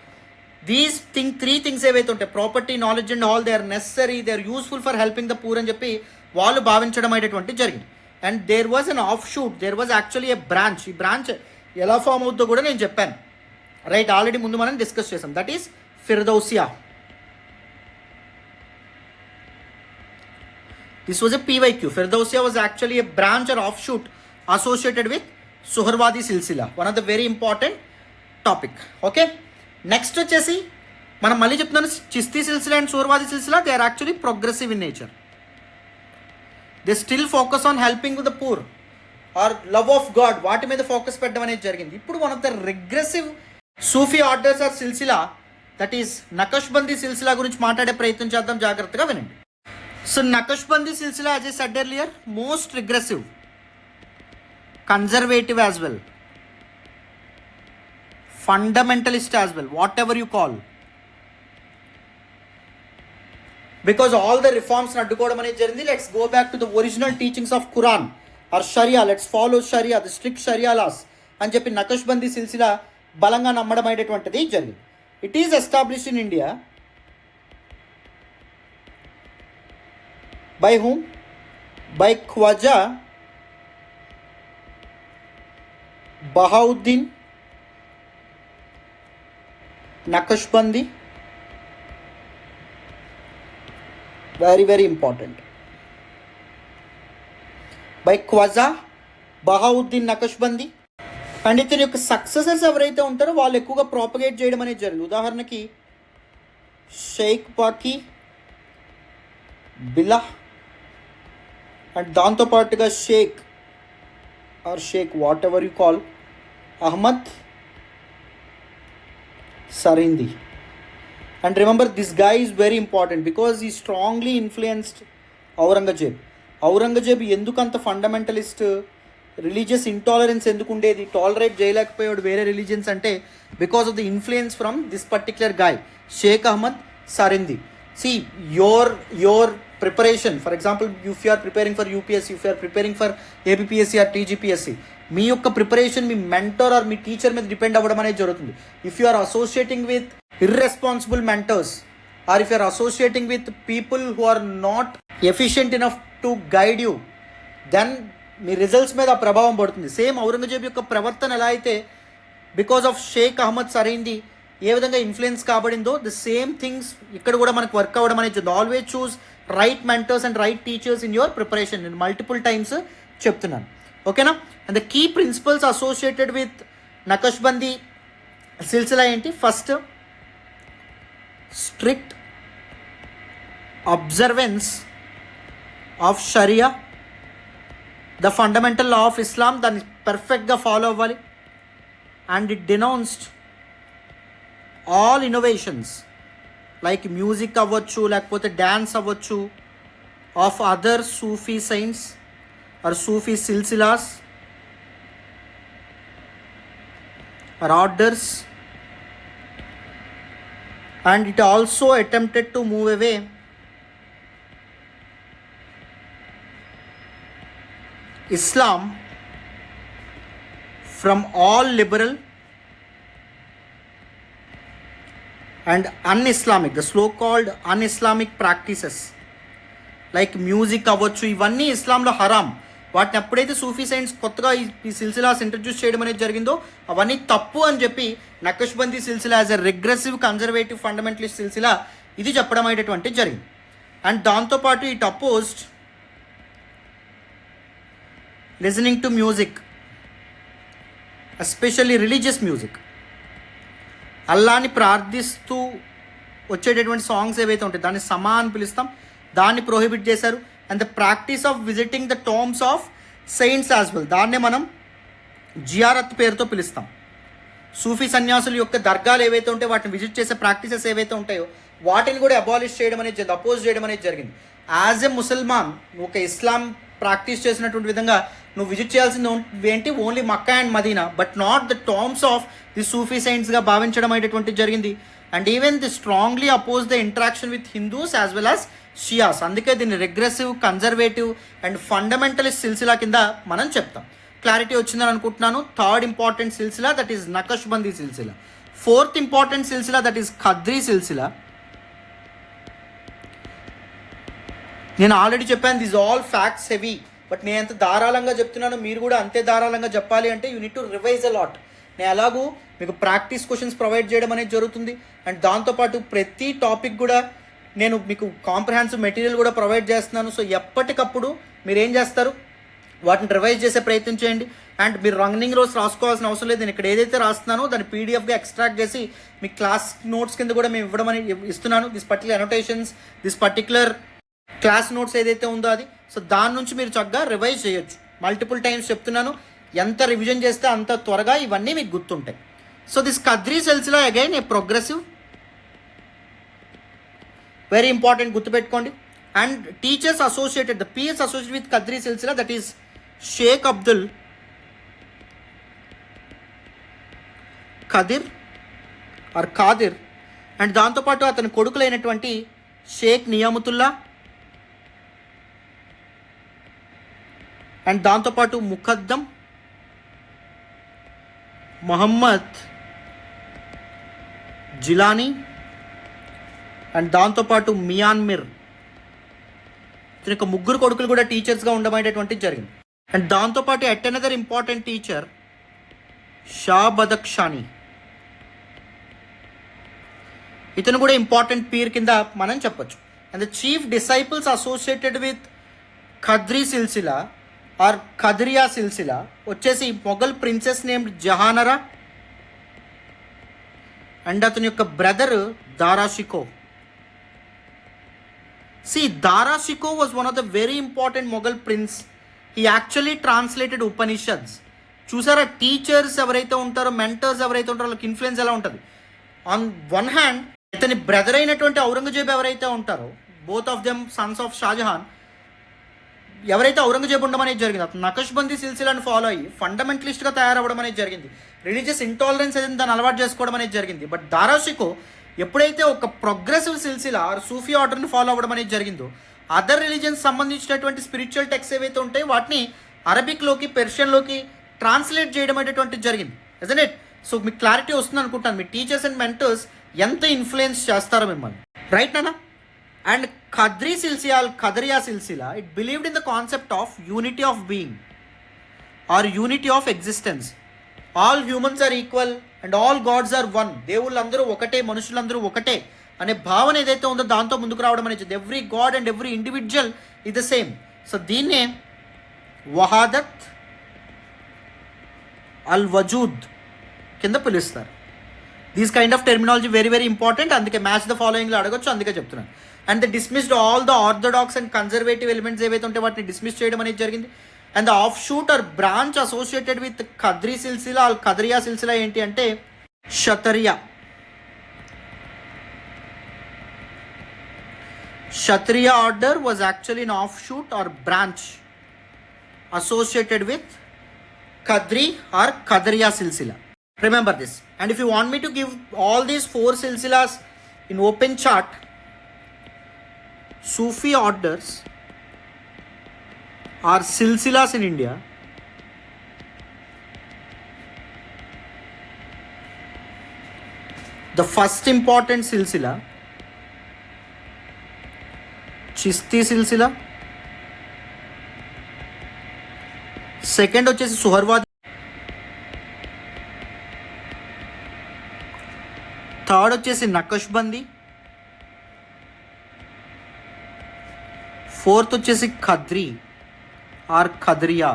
దీస్ 3 things ఏవైతే ఉంటాయి, property, knowledge and all, they are necessary, they are useful for helping the poor అని చెప్పి వాళ్ళు భావించడం అనేటువంటి జరిగింది. And there was an offshoot, there was actually a branch. ఈ బ్రాంచ్ ఎలా ఫామ్ అవుతుందో కూడా నేను చెప్పాను. రైట్, ఆల్రెడీ ముందు మనం డిస్కస్ చేసాం. That is Firdausiya. This was a PYQ. Firdausiya was actually a branch or offshoot associated with Suhrawardi silsila, one of the very important topic. Okay, next వచ్చేసి మనం మళ్ళీ చెప్తున్నాను, Chishti silsila and Suhrawardi silsila they are actually progressive in nature. They still focus on helping the poor or love of God, వాటి మీద focus పెట్టడం అనేది జరిగింది. ఇప్పుడు one of the regressive Sufi orders are silsila that is Naqshbandi silsila గురించి మాట్లాడే ప్రయత్నం చేద్దాం, జాగ్రత్తగా వినండి. So Naqshbandi silsila, as I said earlier, most regressive, conservative as well, fundamentalist as well, whatever you call, because all the reforms addukodam ane jarindi. Let's go back to the original teachings of Quran or Sharia. Let's follow Sharia, the strict Sharia laws అని చెప్పి నకష్బందీ సిల్సిలా బలంగా నమ్మడం అనేటటువంటిది జరిగింది. It is established in India by whom? By Khwaja Bahauddin Naqshbandi. Very very important. By Khwaja Bahauddin Naqshbandi. And ఇతని యొక్క successors ఎవరైతే ఉంటారో వాళ్ళు ఎక్కువగా ప్రాపగేట్ చేయడం అనేది జరిగింది. ఉదాహరణకి షేక్ బాకీ బిలా, అండ్ దాంతోపాటుగా Sheikh or Sheikh whatever you call Ahmad Sirhindi. And remember, this guy is very important because he strongly influenced Aurangzeb. Aurangzeb ఎందుకు అంత ఫండమెంటలిస్ట్, రిలీజియస్ ఇంటాలరెన్స్ ఎందుకు ఉండేది, టాలరేట్ చేయలేకపోయాడు వేరే రిలీజియన్స్ అంటే because of the influence from this particular guy Sheikh Ahmad Sirhindi. See, your preparation, for example, if you are preparing for UPSC, if you are preparing for APPSC or TGPSC, మీ యొక్క preparation మీ mentor or మీ teacher మీద depend అవ్వడం అనేది జరుగుతుంది. If you are associating with irresponsible mentors, or if you are associating with people who are not efficient enough to guide you, then me results మీద ప్రభావం పడుతుంది. సేమ్ ఔరంగజేబ్ యొక్క ప్రవర్తన ఎలా అయితే బికాస్ ఆఫ్ షేక్ అహ్మద్ సరైంది ఏ విధంగా ఇన్ఫ్లుయెన్స్ కాబడిందో, ద సేమ్ థింగ్స్ ఇక్కడ కూడా మనకు వర్క్ అవ్వడం అనేది. Always choose right mentors and right teachers in your preparation. నేను మల్టిపుల్ టైమ్స్ చెప్తున్నాను, ఓకేనా. And the key principles associated with Naqshbandi silsila ఏంటి? First, strict observance of sharia, the fundamental law of Islam, దాన్ని పర్ఫెక్ట్గా ఫాలో అవ్వాలి. And it denounced all innovations like music అవ్వచ్చు, లేకపోతే dance అవ్వచ్చు, of other Sufi saints or Sufi silsilas or orders. And it also attempted to move away Islam from all liberal and un-Islamic, the so-called un-Islamic practices like music అవ్వచ్చు, ఇవన్నీ ఇస్లాంలో హరాం. వాటిని ఎప్పుడైతే సూఫీ science కొత్తగా ఈ సిల్సిలాస్ ఇంట్రడ్యూస్ చేయడం అనేది జరిగిందో అవన్నీ తప్పు అని చెప్పి Naqshbandi silsila as a regressive conservative fundamentalist silsila ఇది చెప్పడం అనేటటువంటి జరిగింది. అండ్ దాంతోపాటు it opposed listening to music, especially religious music. అల్లాని ప్రార్థిస్తూ వచ్చేటటువంటి సాంగ్స్ ఏవైతే ఉంటాయి దాన్ని సమా అని పిలుస్తాం, దాన్ని ప్రొహిబిట్ చేశారు. And the practice of visiting the tombs of saints as well, దాన్నే మనం జియారత్ పేరుతో పిలుస్తాం. సూఫీ సన్యాసుల యొక్క దర్గాలు ఏవైతే ఉంటాయో వాటిని విజిట్ చేసే ప్రాక్టీసెస్ ఏవైతే ఉంటాయో వాటిని కూడా అబాలిష్ చేయడం అనేది, అపోజ్ చేయడం అనేది జరిగింది. యాజ్ ఎ ముసల్మాన్ నువ్వు ఒక ఇస్లాం ప్రాక్టీస్ చేసినటువంటి విధంగా నువ్వు విజిట్ చేయాల్సింది ఏంటి? Only Mecca and Medina, but not the tombs of the Sufi సైన్స్గా భావించడం అనేటువంటిది జరిగింది. And even the strongly oppose the interaction with Hindus as well as Shias. అందుకే దీన్ని regressive, conservative and fundamentalist silsila కింద మనం చెప్తాం. క్లారిటీ వచ్చిందని అనుకుంటున్నాను. Third important silsila that is Naqshbandi silsila. Fourth important silsila that is Qadri silsila. నేను ఆల్రెడీ చెప్పాను this all facts heavy, but నేను ఎంత ధారాళంగా చెప్తున్నానో మీరు కూడా అంతే ధారాళంగా చెప్పాలి. అంటే you need to revise a lot. నేను ఎలాగూ మీకు ప్రాక్టీస్ క్వశ్చన్స్ ప్రొవైడ్ చేయడం అనేది జరుగుతుంది. అండ్ దాంతోపాటు ప్రతి టాపిక్ కూడా నేను మీకు కాంప్రహెన్సివ్ మెటీరియల్ కూడా ప్రొవైడ్ చేస్తున్నాను. సో ఎప్పటికప్పుడు మీరు ఏం చేస్తారు, వాటిని రివైజ్ చేసే ప్రయత్నం చేయండి. అండ్ మీరు రన్నింగ్ రోజు రాసుకోవాల్సిన అవసరం లేదు. నేను ఇక్కడ ఏదైతే రాస్తున్నానో దాన్ని పీడిఎఫ్గా ఎక్స్ట్రాక్ట్ చేసి మీ క్లాస్ నోట్స్ కింద కూడా మేము ఇస్తున్నాను. This particular annotations, this particular class notes ఏదైతే ఉందో అది. సో దాని నుంచి మీరు చక్కగా రివైజ్ చేయొచ్చు. మల్టిపుల్ టైమ్స్ చెప్తున్నాను, ఎంత రివిజన్ చేస్తే అంత త్వరగా ఇవన్నీ మీకు గుర్తుంటాయి. So this Qadri silsila again a progressive very important, గుర్తుపెట్టుకోండి. And teachers associated, the pirs associated with Qadri silsila, that is Sheikh Abdul Qadir and దాంతోపాటు అతని కొడుకులైనటువంటి షేక్ నియామతుల్లా అండ్ దాంతోపాటు ముఖద్దం మొహమ్మద్ జిలానీ అండ్ దాంతోపాటు మియాన్మిర్, ఇతని యొక్క ముగ్గురు కొడుకులు కూడా టీచర్స్గా ఉండబడేటువంటిది జరిగింది. అండ్ దాంతోపాటు at another important teacher Shah బదక్షానీ, ఇతను కూడా ఇంపార్టెంట్ పీర్ కింద మనం చెప్పొచ్చు. And the chief disciples associated with Qadri silsila are ఖద్రియా silsila వచ్చేసి మొఘల్ ప్రిన్సెస్ నేమ్డ్ జహానరా అండ్ అతని యొక్క brother Dara Shikoh. See, Dara Shikoh was one of the very important Mughal prince. He actually translated Upanishads. చూసారా, teachers ఎవరైతే ఉంటారో, మెంటర్స్ ఎవరైతే ఉంటారో వాళ్ళకి ఇన్ఫ్లుయెన్స్ ఎలా ఉంటుంది. ఆన్ వన్ హ్యాండ్ ఇతని బ్రదర్ అయినటువంటి ఔరంగజేబ్ ఎవరైతే ఉంటారో, both of them sons of Shahjahan, ఎవరైతే ఔరంగజేబ్ ఉండడం అనేది జరిగింది, అతను నకష్బందీ సిల్సిలాను ఫాలో అయ్యి ఫండమెంటలిస్ట్గా తయారవ్వడం అనేది జరిగింది. రిలీజియస్ ఇంటాలరెన్స్ ఏదైనా దాన్ని అలవాటు చేసుకోవడం అనేది జరిగింది. బట్ దారా షికో ఎప్పుడైతే ఒక ప్రోగ్రెసివ్ సిల్సిలా సూఫీ ఆర్డర్ని ఫాలో అవ్వడం అనేది జరిగిందో, అదర్ రిలీజియన్స్ సంబంధించినటువంటి స్పిరిచువల్ టెక్స్ట్ ఏవైతే ఉంటాయో వాటిని అరబిక్లోకి, పెర్షియన్లోకి ట్రాన్స్లేట్ చేయడం అనేటువంటిది జరిగింది. Isn't it? సో మీకు క్లారిటీ వస్తుంది అనుకుంటాను, మీ టీచర్స్ అండ్ మెంటర్స్ ఎంత ఇన్ఫ్లుయెన్స్ చేస్తారో మిమ్మల్ని, రైట్ నానా? And Qadriya silsila, it believed in the concept of unity of being or unity of existence. All humans are equal and all gods are one. దేవుళ్ళందరూ ఒకటే, మనుషులందరూ ఒకటే అనే భావన ఏదైతే ఉందో దాంతో ముందుకు రావడం అనేది, every god and every individual is the same. So దీన్నే వహాదత్ అల్ వజూద్ కింద పిలుస్తారు. These kind of terminology very very important, అందుకే మ్యాచ్ ద ఫాలోయింగ్లో అడగొచ్చు, అందుకే చెప్తున్నాను. And the dismissed all the orthodox and conservative elements ఏవైతే ఉంటే వాటిని డిస్మిస్ చేయడం అనేది జరిగింది. And the offshoot or branch associated with Qadri silsila or Qadriya silsila ఏంటి అంటే Shattariya. Kshatriya order was actually an offshoot or branch associated with Qadri or Qadriya Silsila. Remember this. And if you want me to give all these 4 silsilas in open chart, Sufi orders or silsilas in India, the first important silsila, Chishti silsila, second వచ్చేసి సుహర్వాది, third వచ్చేసి నకష్బందీ, fourth వచ్చేసి ఖద్రీ are ఖద్రియా.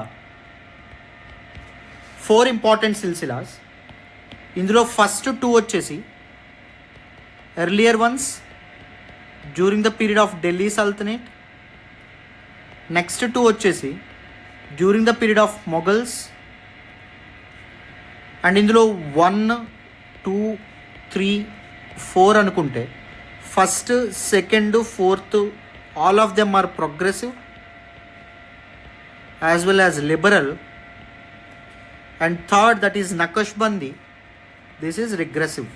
4 important సిల్సిలాస్. ఇందులో first 2 వచ్చేసి earlier ones during the period of Delhi Sultanate. Next 2 వచ్చేసి during the period of Mughals. And ఇందులో 1, 2, 3, 4 అనుకుంటే first, second, fourth all of them are progressive as well as liberal. And third, that is Naqshbandi, this is regressive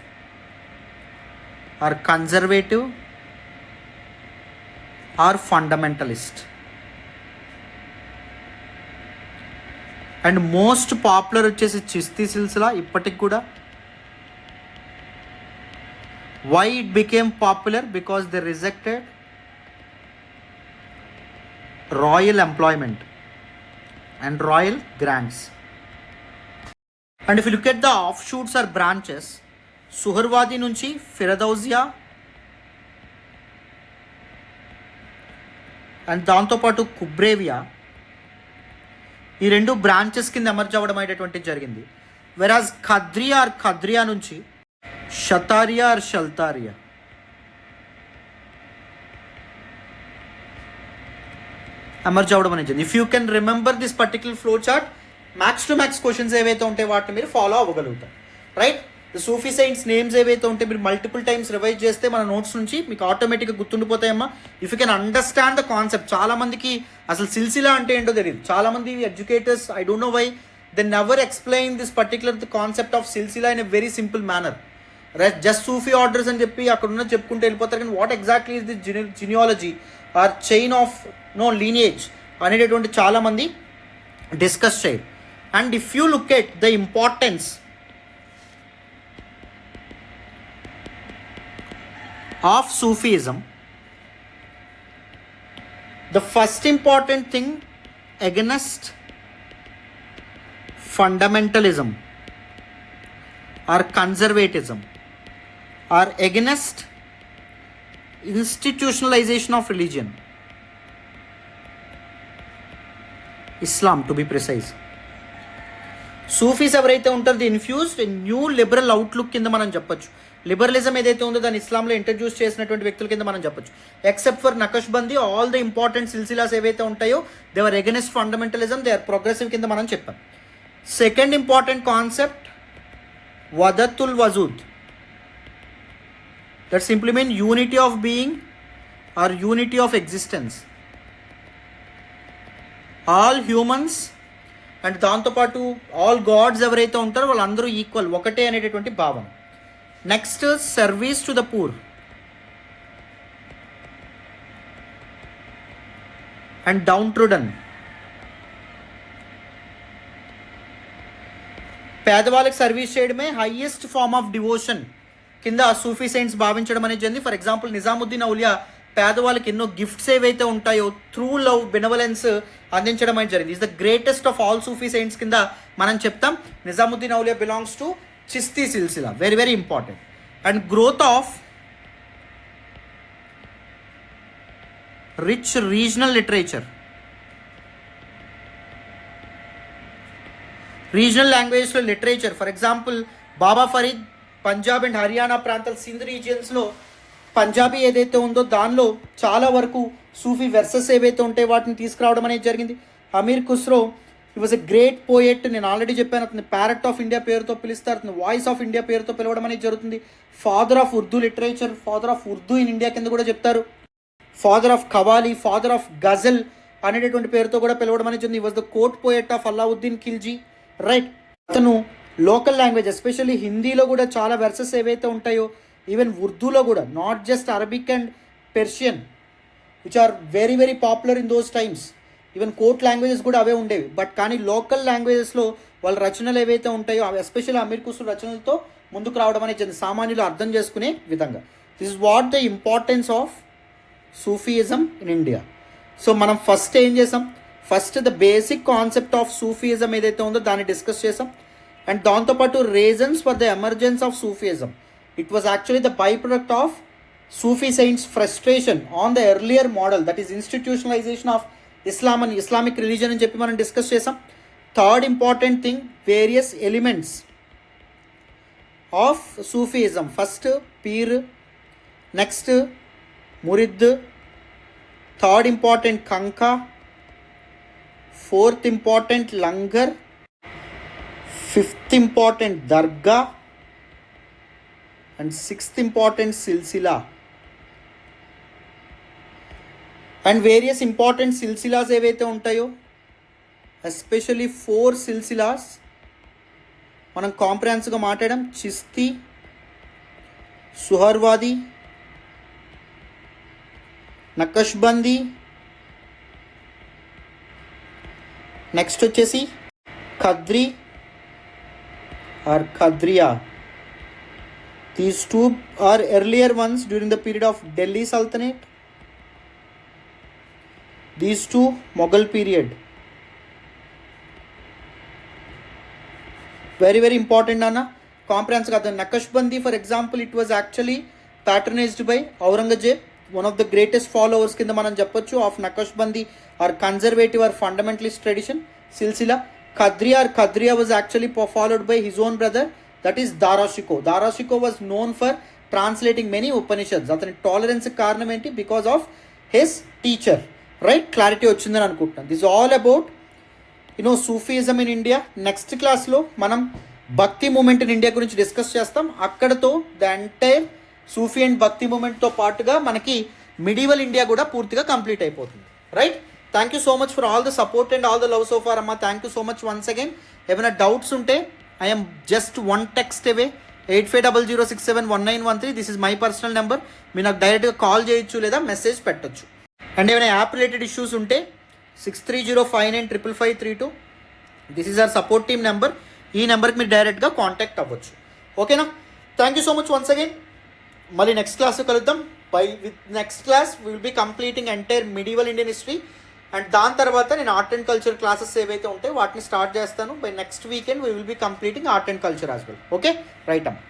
or conservative or fundamentalist. And most popular వచ్చేసి చిస్తీ సిల్సిలా ఇప్పటికి కూడా. Why it became popular? Because they rejected royal employment and royal grants. And if you look at the offshoots or branches, Suhrawardi నుంచి Firdausia and దాంతోపాటు కుబ్రేవియా, ఈ 2 branches కింద emerge అవ్వడం అనేటువంటిది జరిగింది. వెరాజ్ ఖద్రియా నుంచి షతారియా ఆర్ షల్తారియా. ఎమర్జ్ అవ్వడం అనేది జరిగింది. If you can remember this particular flow chart, max to max questions ఏవైతే ఉంటాయి వాటిని మీరు ఫాలో అవ్వగలుగుతారు, రైట్? సూఫీ సెయింట్స్ నేమ్స్ ఏవైతే ఉంటే మీరు మల్టిపుల్ టైమ్స్ రివైజ్ చేస్తే మన నోట్స్ నుంచి మీకు ఆటోమేటిక్గా గుర్తుండిపోతాయమ్మా. If you can understand the concept. చాలామందికి అసలు సిల్సిలా అంటే ఏంటో తెలియదు. చాలామంది educators, I don't know why, they never explain this particular the concept of సిల్సిలా in a very simple manner. Just Sufi orders అని చెప్పి అక్కడ ఉన్న చెప్పుకుంటూ వెళ్ళిపోతారు. కానీ what exactly is the genealogy or chain of lineage అనేటటువంటి చాలామంది డిస్కస్ చేయరు. And if you look at the importance of Sufism, the first important thing against fundamentalism or conservatism or against institutionalization of religion, Islam to be precise. Sufis ఎవరైతే ఉంటారో the infused new liberal outlook కింద మనం చెప్పొచ్చు. Liberalism ఏదైతే ఉందో దాన్ని ఇస్లాంలో introduce చేసినటువంటి వ్యక్తుల కింద మనం చెప్పొచ్చు. Except for Naqshbandi, all the important silsilas ఏవైతే ఉంటాయో they are against fundamentalism, they are progressive కింద మనం చెప్పాం. Second important concept wahdatul wujud. That simply mean unity of being or unity of existence. All humans and దాంతోపాటు ఆల్ గాడ్స్ ఎవరైతే ఉంటారో వాళ్ళందరూ ఈక్వల్, ఒకటే అనేటటువంటి భావన. Next service to the poor and downtrodden. పేదవాళ్ళకి సర్వీస్ చేయడమే హైయెస్ట్ ఫార్మ్ ఆఫ్ డివోషన్ కింద సూఫీ సెయింట్స్ భావించడం అనేది జరిగింది. ఫర్ ఎగ్జాంపుల్ నిజాముద్దీన్ ఔలియా పేదవాళ్ళకి ఎన్నో గిఫ్ట్స్ ఏవైతే ఉంటాయో త్రూ లవ్, బెనవలెన్స్ అందించడం అనేది జరిగింది. Is the greatest of all Sufi saints కింద మనం చెప్తాం. Nizamuddin Auliya belongs to Chishti silsila, very very important. And growth of rich regional literature, regional లాంగ్వేజ్లో literature. For example Baba Farid Punjab and Haryana ప్రాంతాల సింధ్ రీజియన్స్లో పంజాబీ ఏదైతే ఉందో దానిలో చాలా వరకు సూఫీ వెర్సెస్ ఏవైతే ఉంటాయో వాటిని తీసుకురావడం అనేది జరిగింది. Amir Khusro he was a great poet. నేను ఆల్రెడీ చెప్పాను, అతని ప్యారెట్ ఆఫ్ ఇండియా పేరుతో పిలుస్తారు, అతని వాయిస్ ఆఫ్ ఇండియా పేరుతో పిలవడం అనేది జరుగుతుంది. Father of Urdu literature, father of Urdu in India కింద కూడా చెప్తారు. Father of qawwali, father of ghazal అనేటటువంటి పేరుతో కూడా పిలవడం అనేది జరిగింది. He was the court poet of Alauddin Khilji, right. అతను లోకల్ లాంగ్వేజ్ ఎస్పెషల్లీ హిందీలో కూడా చాలా వెర్సెస్ ఏవైతే ఉంటాయో, ఈవెన్ ఉర్దూలో కూడా, not just Arabic and Persian which are very very popular in those times. Even court languages కూడా అవే ఉండేవి. బట్ కానీ లోకల్ లాంగ్వేజెస్లో వాళ్ళ రచనలు ఏవైతే ఉంటాయో అవి ఎస్పెషల్లీ అమీర్ ఖుస్రో రచనలతో ముందుకు రావడం అనేది సామాన్యులు అర్థం చేసుకునే విధంగా. This is what the importance of Sufism in India. So మనం ఫస్ట్ ఏం చేసాం, first the basic concept of Sufism ఏదైతే ఉందో దాన్ని డిస్కస్ చేసాం. అండ్ దాంతోపాటు reasons for the emergence of Sufism. It was actually the byproduct of Sufi saints' frustration on the earlier model, that is institutionalization of Islam and Islamic religion అని చెప్పి మనం discuss చేసాం. Third important thing, various elements of Sufism. First pir, next murid, third important khanqah, fourth important langar, fifth important dargah and sixth important silsila. And various important silsilas ఏవైతే ఉంటాయో, especially 4 సిల్సిలాస్ మనం కాంప్రహెన్సివ్గా మాట్లాడాం. Chishti, సుహర్వాది, నకష్బందీ, next వచ్చేసి ఖద్రీ are ఖద్రియా. These two are earlier ones during the period of Delhi Sultanate. These two Mughal period. Very very important Nana. Comprehensive got the Naqshbandi, for example, it was actually patronized by Aurangzeb, one of the greatest followers కింద మనం చెప్పొచ్చు of Naqshbandi or conservative or fundamentalist tradition. Silsila Qadriya or Qadriya was actually followed by his own brother, that is Darashiko. Darashiko was known for translating many Upanishads. అతని tolerance కారణం ఏంటి? Because of his teacher, right. Clarity వచ్చిందని అనుకుంటున్నాను. This all about Sufism in India. Next క్లాస్లో మనం భక్తి moment in India గురించి discuss చేస్తాం. అక్కడతో ద ఎంటైర్ సూఫీ అండ్ భక్తి మూమెంట్తో పాటుగా మనకి మిడివల్ ఇండియా కూడా పూర్తిగా కంప్లీట్ అయిపోతుంది. Right, thank you so much for all the support and all the love so far అమ్మ. Thank you so much once again. ఏమైనా డౌట్స్ ఉంటే I'm just one text away, 8500671913. This is my personal number. మీరు నాకు డైరెక్ట్గా call చేయొచ్చు లేదా message పెట్టొచ్చు. And ఏమైనా యాప్ రిలేటెడ్ ఇష్యూస్ ఉంటే 6305955532. This is our support team number. ఈ నెంబర్కి మీరు డైరెక్ట్గా కాంటాక్ట్ అవ్వచ్చు. ఓకేనా? Thank you so much once again. మళ్ళీ నెక్స్ట్ క్లాస్లో కలుద్దాం. With next class we will be completing entire medieval Indian history. And దాని తర్వాత నేను ఆర్ట్ అండ్ కల్చర్ క్లాసెస్ ఏవైతే ఉంటాయో వాటిని స్టార్ట్ చేస్తాను. By next weekend we will be completing art and culture as well. Okay, right అమ్మ.